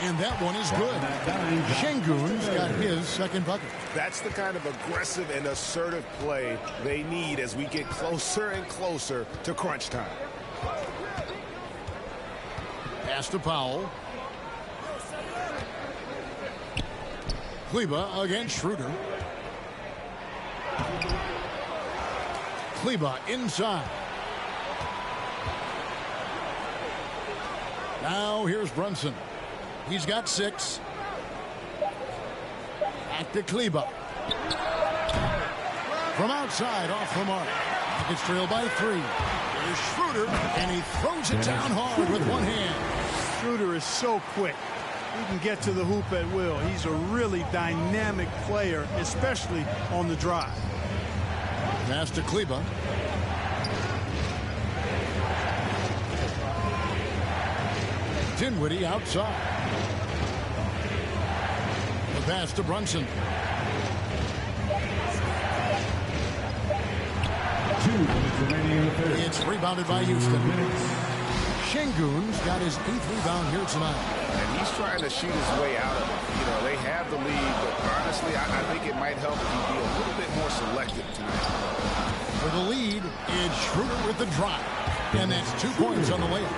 And that one is good. Şengün's got his second bucket. That's the kind of aggressive and assertive play they need as we get closer and closer to crunch time. Pass to Powell. Kleber against Schroeder. Kleber inside. Now here's Brunson. He's got 6. Back to Kleber. From outside, off the mark. Rockets trail by 3. Here's Schroeder, and he throws it down hard with one hand. Schroeder is so quick. He can get to the hoop at will. He's a really dynamic player, especially on the drive. Pass to Kleber. Dinwiddie outside. The pass to Brunson. 2 minutes remaining in the third. It's rebounded by Houston. Şengün's got his 8th rebound here tonight. And he's trying to shoot his way out of it. You know, they have the lead, but honestly, I think it might help if he be a little bit more selective tonight. For the lead, it's Schroeder with the drive. And that's 2 points on the layup.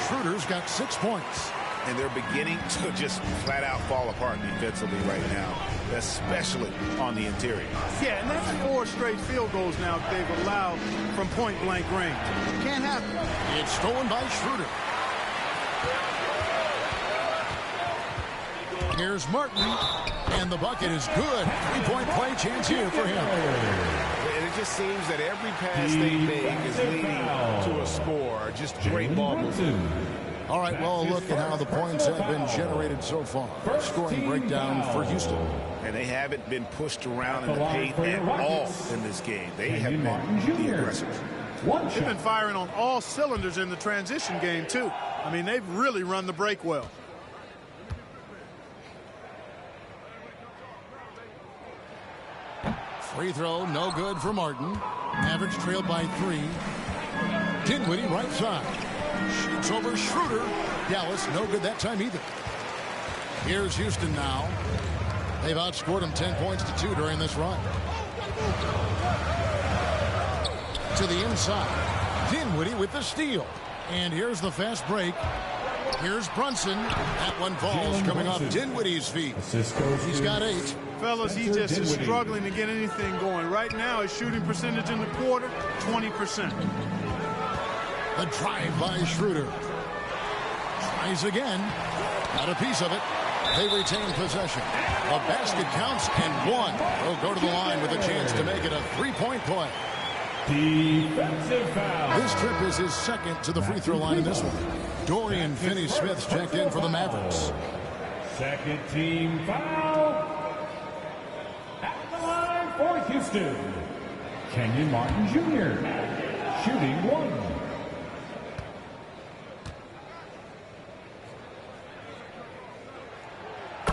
Schroeder's got 6 points. And they're beginning to just flat out fall apart defensively right now, especially on the interior. Yeah, and that's 4 straight field goals now that they've allowed from point-blank range. Can't happen. It's stolen by Schroeder. Here's Martin, and the bucket is good. 3-point play chance here for him. And it just seems that every pass they make is leading to a score. Just great ball movement. All right, well, look at how the points have been generated so far. Scoring breakdown for Houston. And they haven't been pushed around in the paint at all in this game. They have been the aggressors. They've been firing on all cylinders in the transition game, too. I mean, they've really run the break well. Free throw, no good for Martin. Mavericks trailed by 3. Dinwiddie right side. Shoots over Schroeder. Dallas, no good that time either. Here's Houston now. They've outscored him 10 points to 2 during this run. To the inside. Dinwiddie with the steal. And here's the fast break. Here's Brunson. That one falls coming off Dinwiddie's feet. He's got 8. Fellas, he just is struggling to get anything going. Right now, his shooting percentage in the quarter, 20%. The drive by Schroeder. Tries again. Got a piece of it. They retain possession. A basket counts and 1. They'll go to the line with a chance to make it a 3-point play. Defensive foul. This trip is his 2nd to the free throw line in this one. Dorian Finney-Smith's checked in for the Mavericks. Second team foul. At the line for Houston, Kenyon Martin Jr. shooting 1.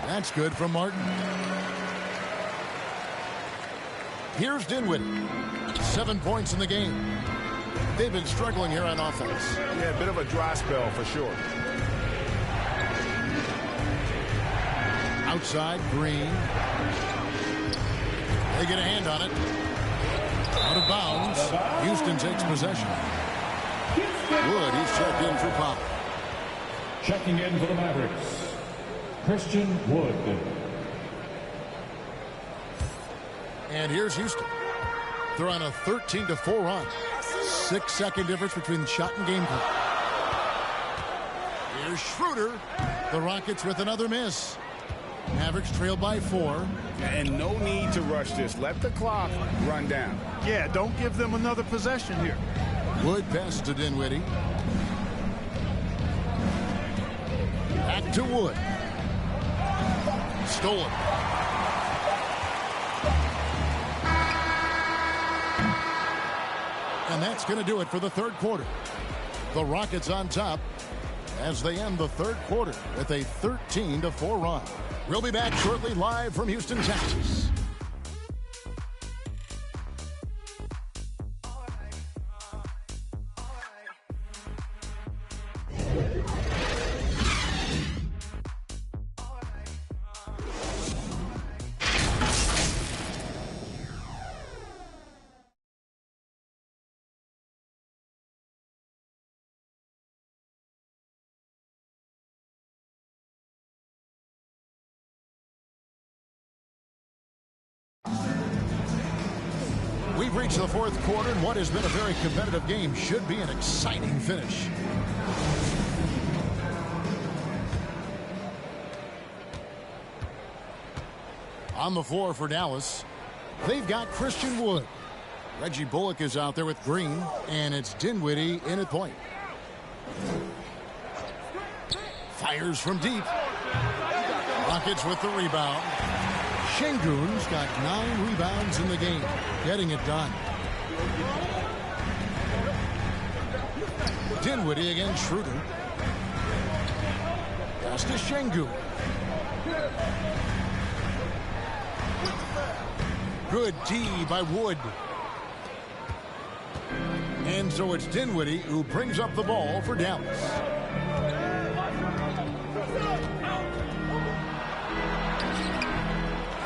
That's good from Martin. Here's Dinwiddie. 7 points in the game. They've been struggling here on offense. Yeah, a bit of a dry spell for sure. Outside, Green. They get a hand on it. Out of bounds. Houston takes possession. Wood, he's checked in for foul. Checking in for the Mavericks, Christian Wood. And here's Houston. They're on a 13-4 run. 6-second difference between shot and game clock. Here's Schroeder. The Rockets with another miss. Mavericks trail by 4. And no need to rush this. Let the clock run down. Yeah, don't give them another possession here. Wood passes to Dinwiddie. Back to Wood. Stolen. And that's going to do it for the third quarter. The Rockets on top as they end the third quarter with a 13-4 run. We'll be back shortly live from Houston, Texas. We've reached the fourth quarter, and what has been a very competitive game should be an exciting finish. On the floor for Dallas, they've got Christian Wood. Reggie Bullock is out there with Green, and it's Dinwiddie in at point. Fires from deep. Rockets with the rebound. Şengün's got 9 rebounds in the game, getting it done. Dinwiddie against Schroeder. pass to Şengün. Good D by Wood. And so it's Dinwiddie who brings up the ball for Dallas.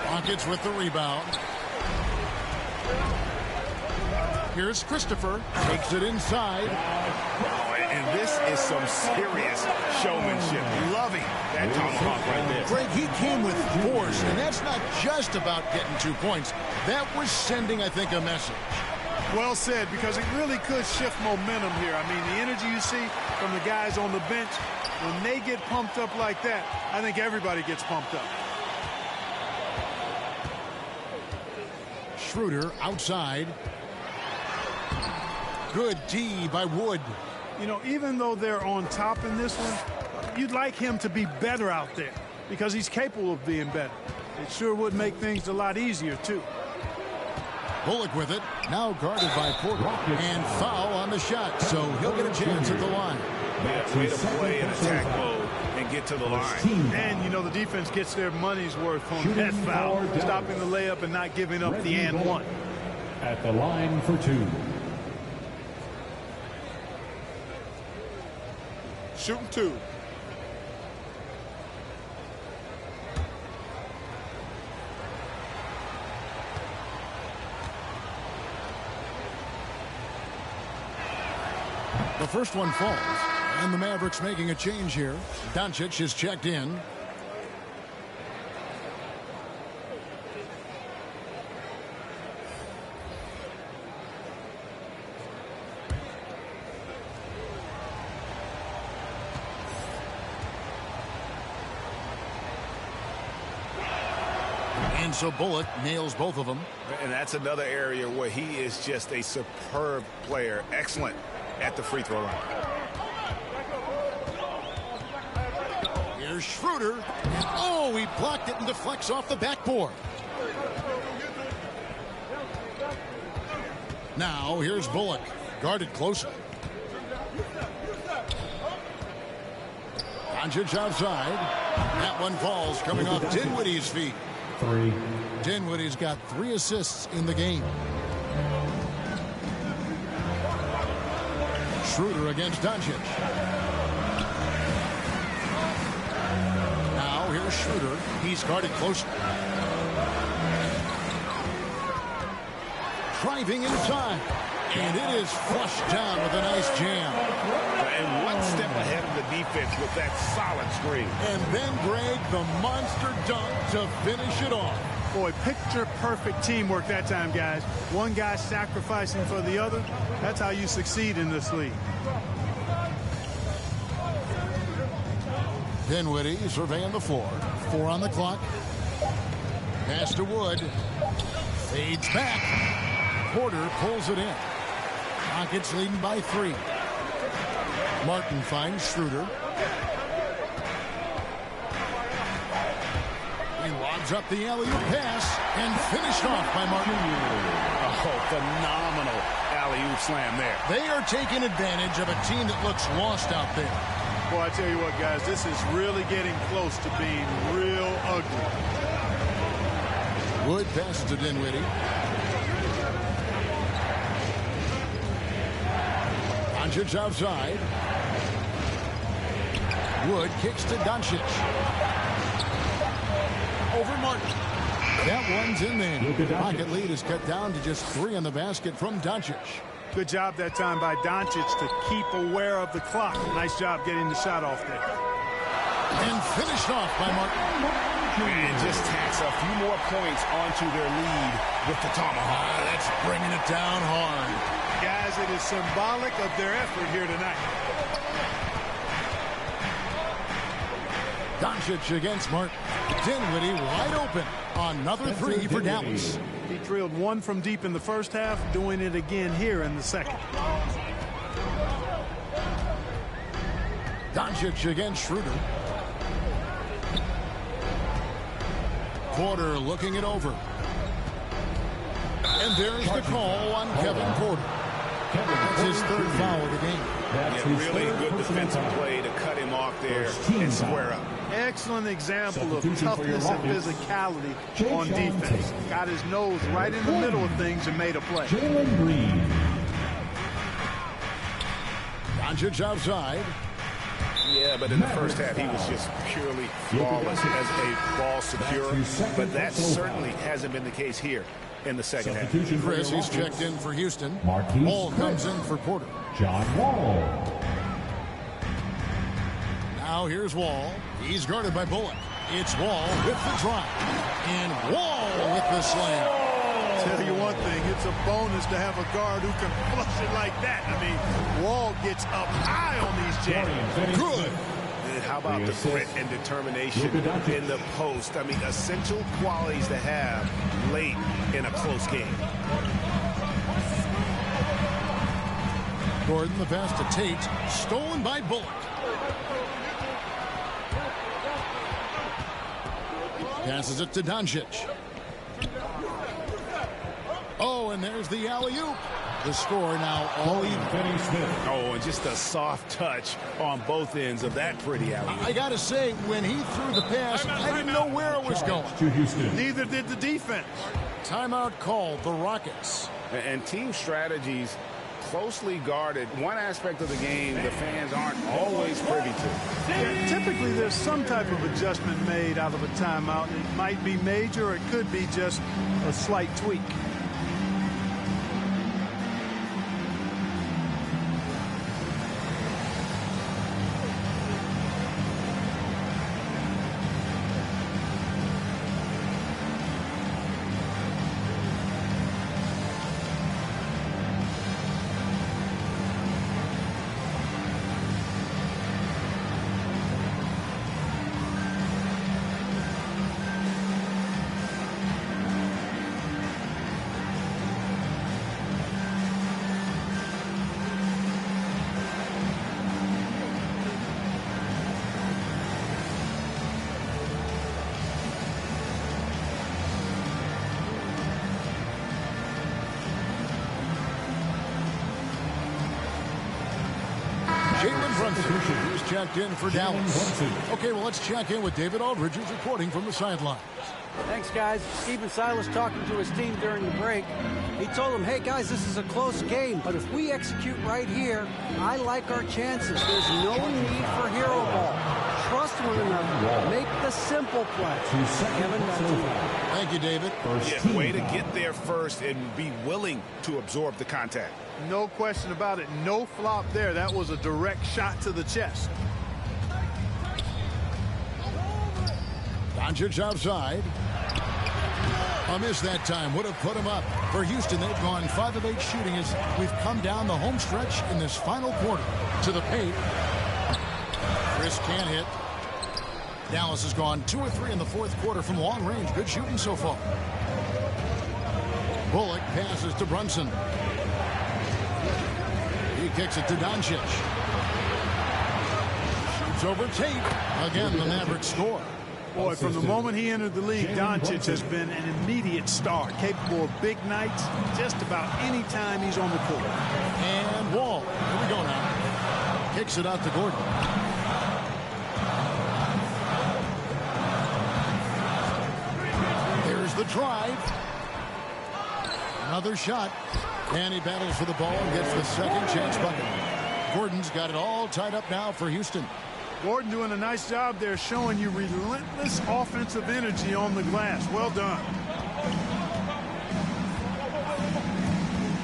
Rockets with the rebound. Here's Christopher. Takes it inside. And this is some serious showmanship. Loving that tomahawk right there. Greg, he came with force, and that's not just about getting 2 points. That was sending, I think, a message. Well said, because it really could shift momentum here. I mean, the energy you see from the guys on the bench, when they get pumped up like that, I think everybody gets pumped up. Schroeder outside. Good D by Wood. You know, even though they're on top in this one, you'd like him to be better out there because he's capable of being better. It sure would make things a lot easier, too. Bullock with it. Now guarded by Porter. And foul on the shot, so he'll get a chance at the line. That's way to play in attack mode and get to the line. And, you know, the defense gets their money's worth on that foul, stopping the layup and not giving up the and one. At the line for 2. Shooting 2. The first one falls, and the Mavericks making a change here. Doncic is checked in. And so Bullock nails both of them. And that's another area where he is just a superb player. Excellent at the free throw line. Here's Schroeder. Oh, he blocked it and deflects off the backboard. Now here's Bullock. Guarded closely. Doncic outside. That one falls, coming off Dinwiddie's feet. 3. Dinwiddie's got 3 assists in the game. Schroeder against Doncic. Now here's Schroeder. He's guarded closely. Driving inside. And it is flushed down with a nice jam. And one step ahead of the defense with that solid screen. And then, Greg, the monster dunk to finish it off. Boy, picture-perfect teamwork that time, guys. One guy sacrificing for the other. That's how you succeed in this league. Dinwiddie surveying the floor. 4 on the clock. Pass to Wood. Fades back. Porter pulls it in. Rockets leading by 3. Martin finds Schroeder. He lobs up the alley-oop pass and finished off by Martin. Oh, phenomenal alley-oop slam there. They are taking advantage of a team that looks lost out there. Boy, I tell you what, guys, this is really getting close to being real ugly. Wood passes to Dinwiddie. Doncic outside. Wood kicks to Doncic. Over Martin. That one's in there. Pocket lead is cut down to just 3 on the basket from Doncic. Good job that time by Doncic to keep aware of the clock. Nice job getting the shot off there. And finished off by Martin. And just tacks a few more points onto their lead with the tomahawk. That's bringing it down hard. Guys, it is symbolic of their effort here tonight. Doncic against Martin. Dinwiddie wide open. Another 3 for Dallas. He drilled 1 from deep in the first half, doing it again here in the second. Doncic against Schroeder. Porter looking it over. And there's the call on Kevin Porter. That's his 3rd foul of the game. Yeah, really good defensive play to cut him off there and square up. Excellent example of toughness and physicality on defense. Got his nose right in the middle of things and made a play. Doncic outside. Yeah, but in the first half, he was just purely flawless as a ball securer. But that certainly hasn't been the case here in the second half. Chris, he's checked in for Houston. Ball comes in for Porter. John Wall. Now here's Wall. He's guarded by Bullock. It's Wall with the drive. And Wall with the slam. Tell you one thing, it's a bonus to have a guard who can flush it like that. I mean, Wall gets up high on these jams. Good. And how about the grit and determination in the post? I mean, essential qualities to have late in a close game. Gordon, the pass to Tate, stolen by Bullock. Passes it to Doncic. Oh, and there's the alley-oop. The score now all even. Oh, and just a soft touch on both ends of that pretty alley-oop. I got to say, when he threw the pass, I didn't know where it was going. Neither did the defense. Timeout called, the Rockets. And team strategies closely guarded. One aspect of the game the fans aren't always privy to. Yeah, typically, there's some type of adjustment made out of a timeout. It might be major, or it could be just a slight tweak. Who's checked in for Dallas. Okay, well, let's check in with David Aldridge, who's reporting from the sidelines. Thanks, guys. Stephen Silas talking to his team during the break. He told them, hey, guys, this is a close game, but if we execute right here, I like our chances. There's no need for hero ball. Trust one another. Make the simple play. Kevin, that's it. Thank you, David. Yeah, way to get there first and be willing to absorb the contact. No question about it. No flop there. That was a direct shot to the chest. Doncic outside. A miss that time. Would have put him up. For Houston, they've gone 5 of 8 shooting as we've come down the home stretch in this final quarter. To the paint. Chris can't hit. Dallas has gone 2 of 3 in the fourth quarter from long range. Good shooting so far. Bullock passes to Brunson. He kicks it to Doncic. Shoots over Tate. Again, the Mavericks score. Boy, from the moment he entered the league, Doncic has been an immediate star, capable of big nights just about any time he's on the court. And Wall. Here we go now. Kicks it out to Gordon. There's the drive. Another shot. And he battles for the ball and gets the second chance bucket. Gordon's got it all tied up now for Houston. Gordon doing a nice job there, showing you relentless offensive energy on the glass. Well done.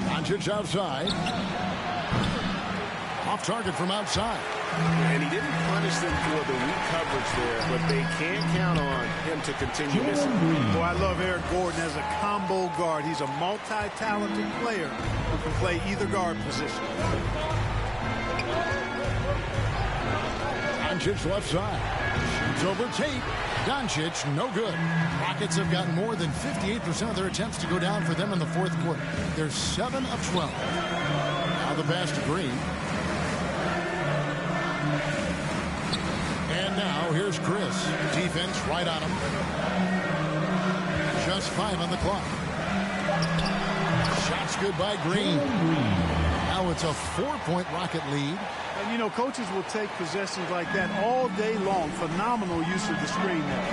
Doncic outside. Off target from outside. And he didn't punish them for the weak coverage there, but they can't count on him to continue missing. Boy, I love Eric Gordon as a combo guard. He's a multi-talented player who can play either guard position. Doncic left side. Shoots over Tate. Doncic, no good. Rockets have gotten more than 58% of their attempts to go down for them in the fourth quarter. They're 7 of 12. Now the pass to Green. And now here's Chris. Defense right on him. Just 5 on the clock. Shots good by Green. Now it's a 4-point Rocket lead. And, you know, coaches will take possessions like that all day long. Phenomenal use of the screen there.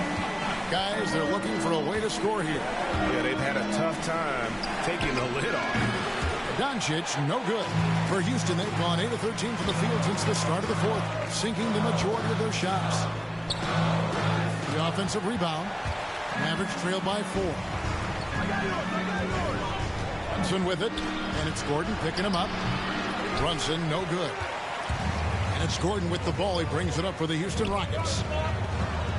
Guys, they're looking for a way to score here. Yeah, they've had a tough time taking the lid off. Doncic, no good. For Houston, they've gone 8 of 13 from the field since the start of the fourth, sinking the majority of their shots. The offensive rebound. Mavericks trail by 4. Brunson with it, and it's Gordon picking him up. Brunson, no good. And it's Gordon with the ball. He brings it up for the Houston Rockets.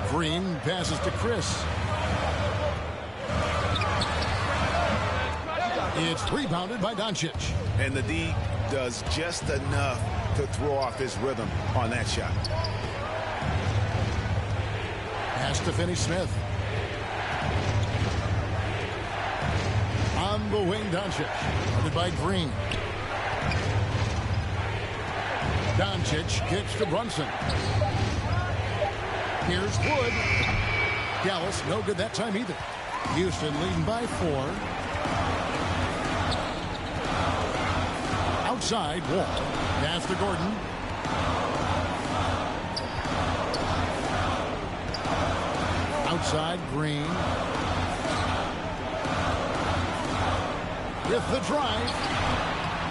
Green passes to Chris. It's rebounded by Doncic. And the D does just enough to throw off his rhythm on that shot. Pass to Finney-Smith. On the wing, Doncic. Guarded by Green. Doncic kicks to Brunson. Here's Wood. Dallas, no good that time either. Houston leading by 4. Outside, Wall. Pass to Gordon. Outside, Green. With the drive.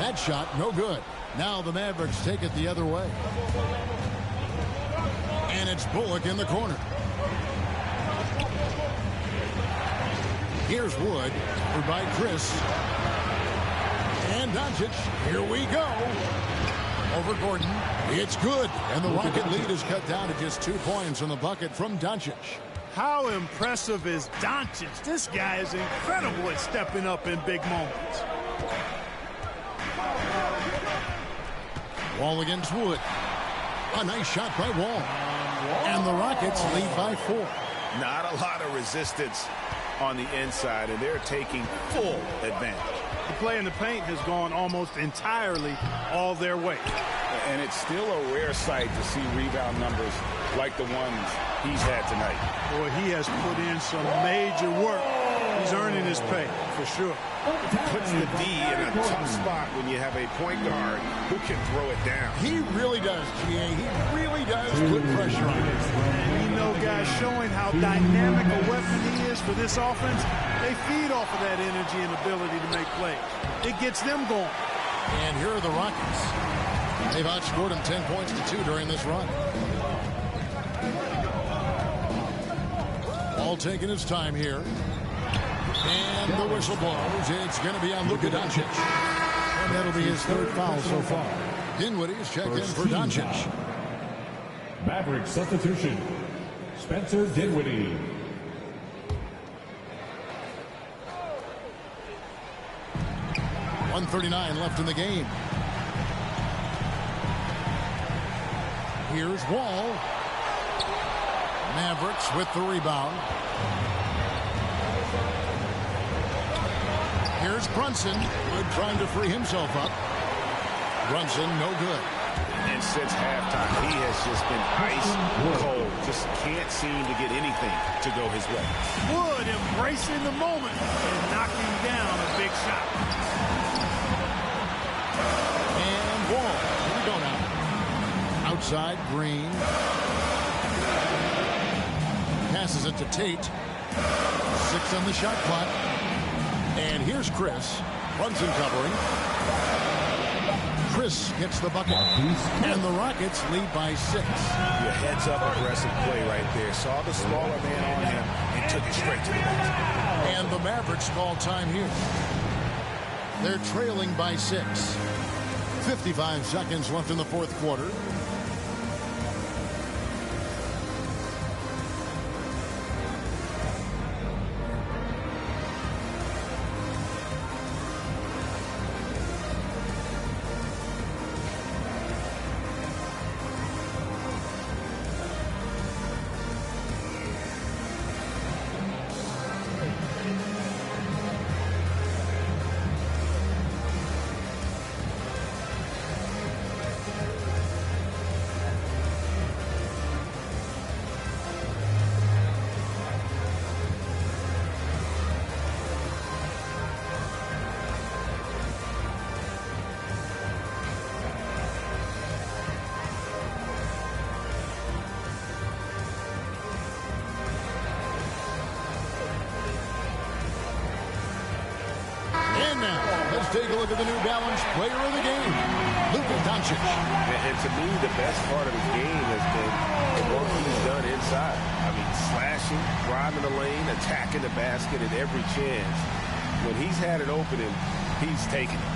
That shot, no good. Now the Mavericks take it the other way. And it's Bullock in the corner. Here's Wood. Over by Chris. And Doncic. Here we go. Over Gordon. It's good. And the Rocket lead is cut down to just 2 points on the bucket from Doncic. How impressive is Doncic? This guy is incredible at stepping up in big moments. Wall against Wood. A nice shot by Wall. And the Rockets lead by 4. Not a lot of resistance on the inside, and they're taking full advantage. The play in the paint has gone almost entirely all their way. And it's still a rare sight to see rebound numbers like the ones he's had tonight. Boy, he has put in some major work. He's earning his pay, for sure. Puts the D in a tough spot when you have a point guard who can throw it down. He really does, GA. He really does put pressure on it. And you know, guys, showing how dynamic a weapon he is for this offense, they feed off of that energy and ability to make plays. It gets them going. And here are the Rockets. They've outscored him 10 points to 2 during this run. All taking his time here. And the whistle blows. It's going to be on Luka Doncic. And that'll be his 3rd foul so far. Dinwiddie's checked in for Doncic. Maverick substitution. Spencer Dinwiddie. .139 left in the game. Here's Wall. Mavericks with the rebound. Here's Brunson. Wood trying to free himself up. Brunson, no good. And since halftime, he has just been ice cold. Just can't seem to get anything to go his way. Wood embracing the moment and knocking down a big shot. And Wall. Here we go now. Outside, Green. Passes it to Tate. 6 on the shot clock. And here's Chris. Brunson covering. Chris gets the bucket. And the Rockets lead by 6. Your heads-up aggressive play right there. Saw the smaller man on him and took it straight to the bench. And the Mavericks call time here. They're trailing by 6. 55 seconds left in the 4th quarter. And now, let's take a look at the New Balance player of the game, Luka Doncic. And to me, the best part of his game has been the work he's done inside. I mean, slashing, driving the lane, attacking the basket at every chance. When he's had an opening, he's taken it.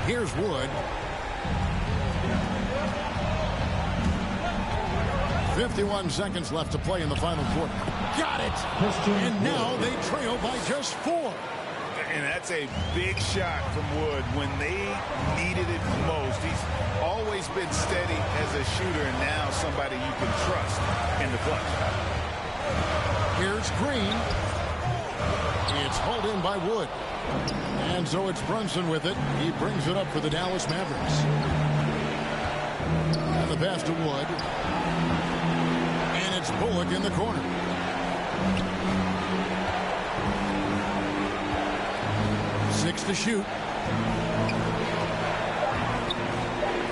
Here's Wood. 51 seconds left to play in the final quarter. Got it! And now they trail by just 4. And that's a big shot from Wood when they needed it most. He's always been steady as a shooter, and now somebody you can trust in the clutch. Here's Green. It's hauled in by Wood. And so it's Brunson with it. He brings it up for the Dallas Mavericks. And the pass to Wood. And it's Bullock in the corner. Six to shoot.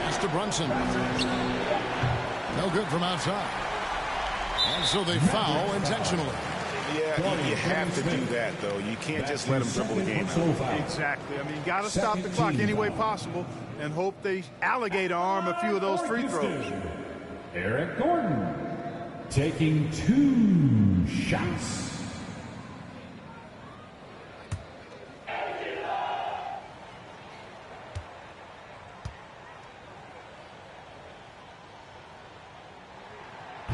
Pass to Brunson. No good from outside. And so they foul intentionally. Yeah, you have to do that, though. You can't just let them dribble the game out. Exactly. I mean, you got to stop the clock any way possible and hope they alligator arm a few of those free throws. Eric Gordon taking 2 shots.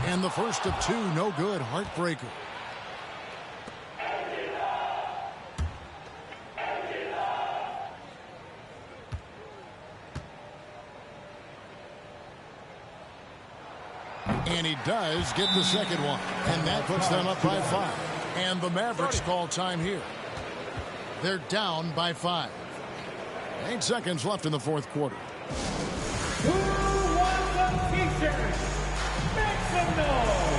And the first of 2, no good. Heartbreaker. And he does get the second one. And that puts them up by 5. And the Mavericks call time here. They're down by 5. 8 seconds left in the fourth quarter. Who wants a t-shirt? Make some noise!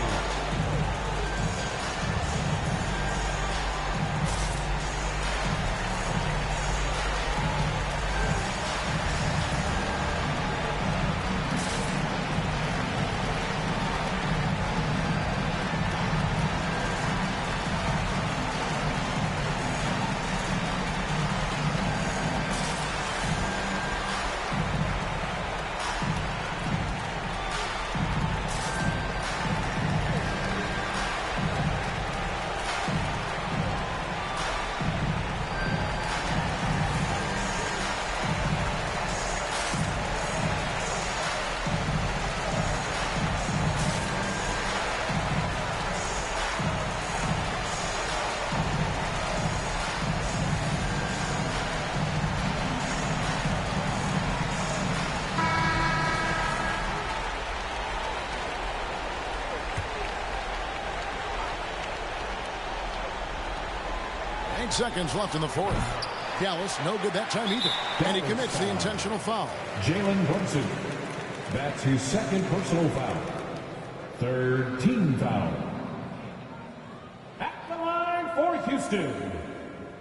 Seconds left in the fourth. Dallas, no good that time either. And he commits the intentional foul. Jalen Brunson. That's his second personal foul. Third team foul. At the line for Houston,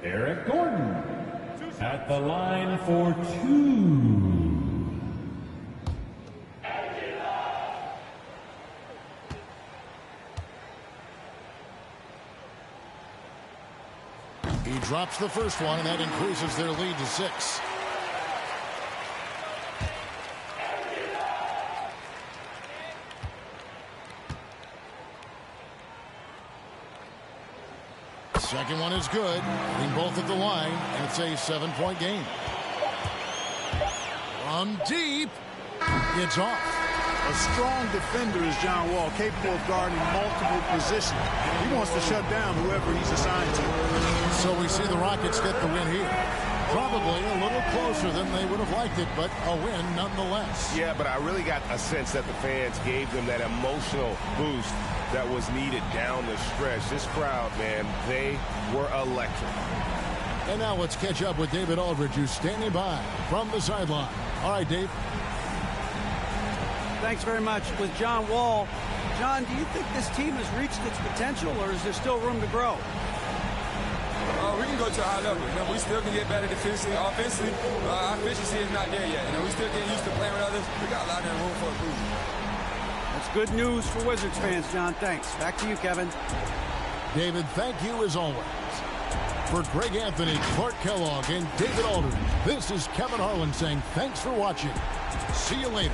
Eric Gordon. At the line for 2. He drops the first one, and that increases their lead to 6. Second one is good. Hitting both at the line, and it's a 7-point game. From deep, it's off. A strong defender is John Wall, capable of guarding multiple positions. He wants to shut down whoever he's assigned to. So we see the Rockets get the win here. Probably a little closer than they would have liked it, but a win nonetheless. Yeah, but I really got a sense that the fans gave them that emotional boost that was needed down the stretch. This crowd, man, they were electric. And now let's catch up with David Aldridge, who's standing by from the sideline. All right, Dave. Thanks very much. With John Wall. John, do you think this team has reached its potential, or is there still room to grow? We can go to a high level. We still can get better defensively. Offensively, our efficiency is not there yet. We still getting used to playing with others. We got a lot of room for improvement. That's good news for Wizards fans, John. Thanks. Back to you, Kevin. David, thank you as always. For Greg Anthony, Clark Kellogg, and David Aldridge, this is Kevin Harlan saying thanks for watching. See you later.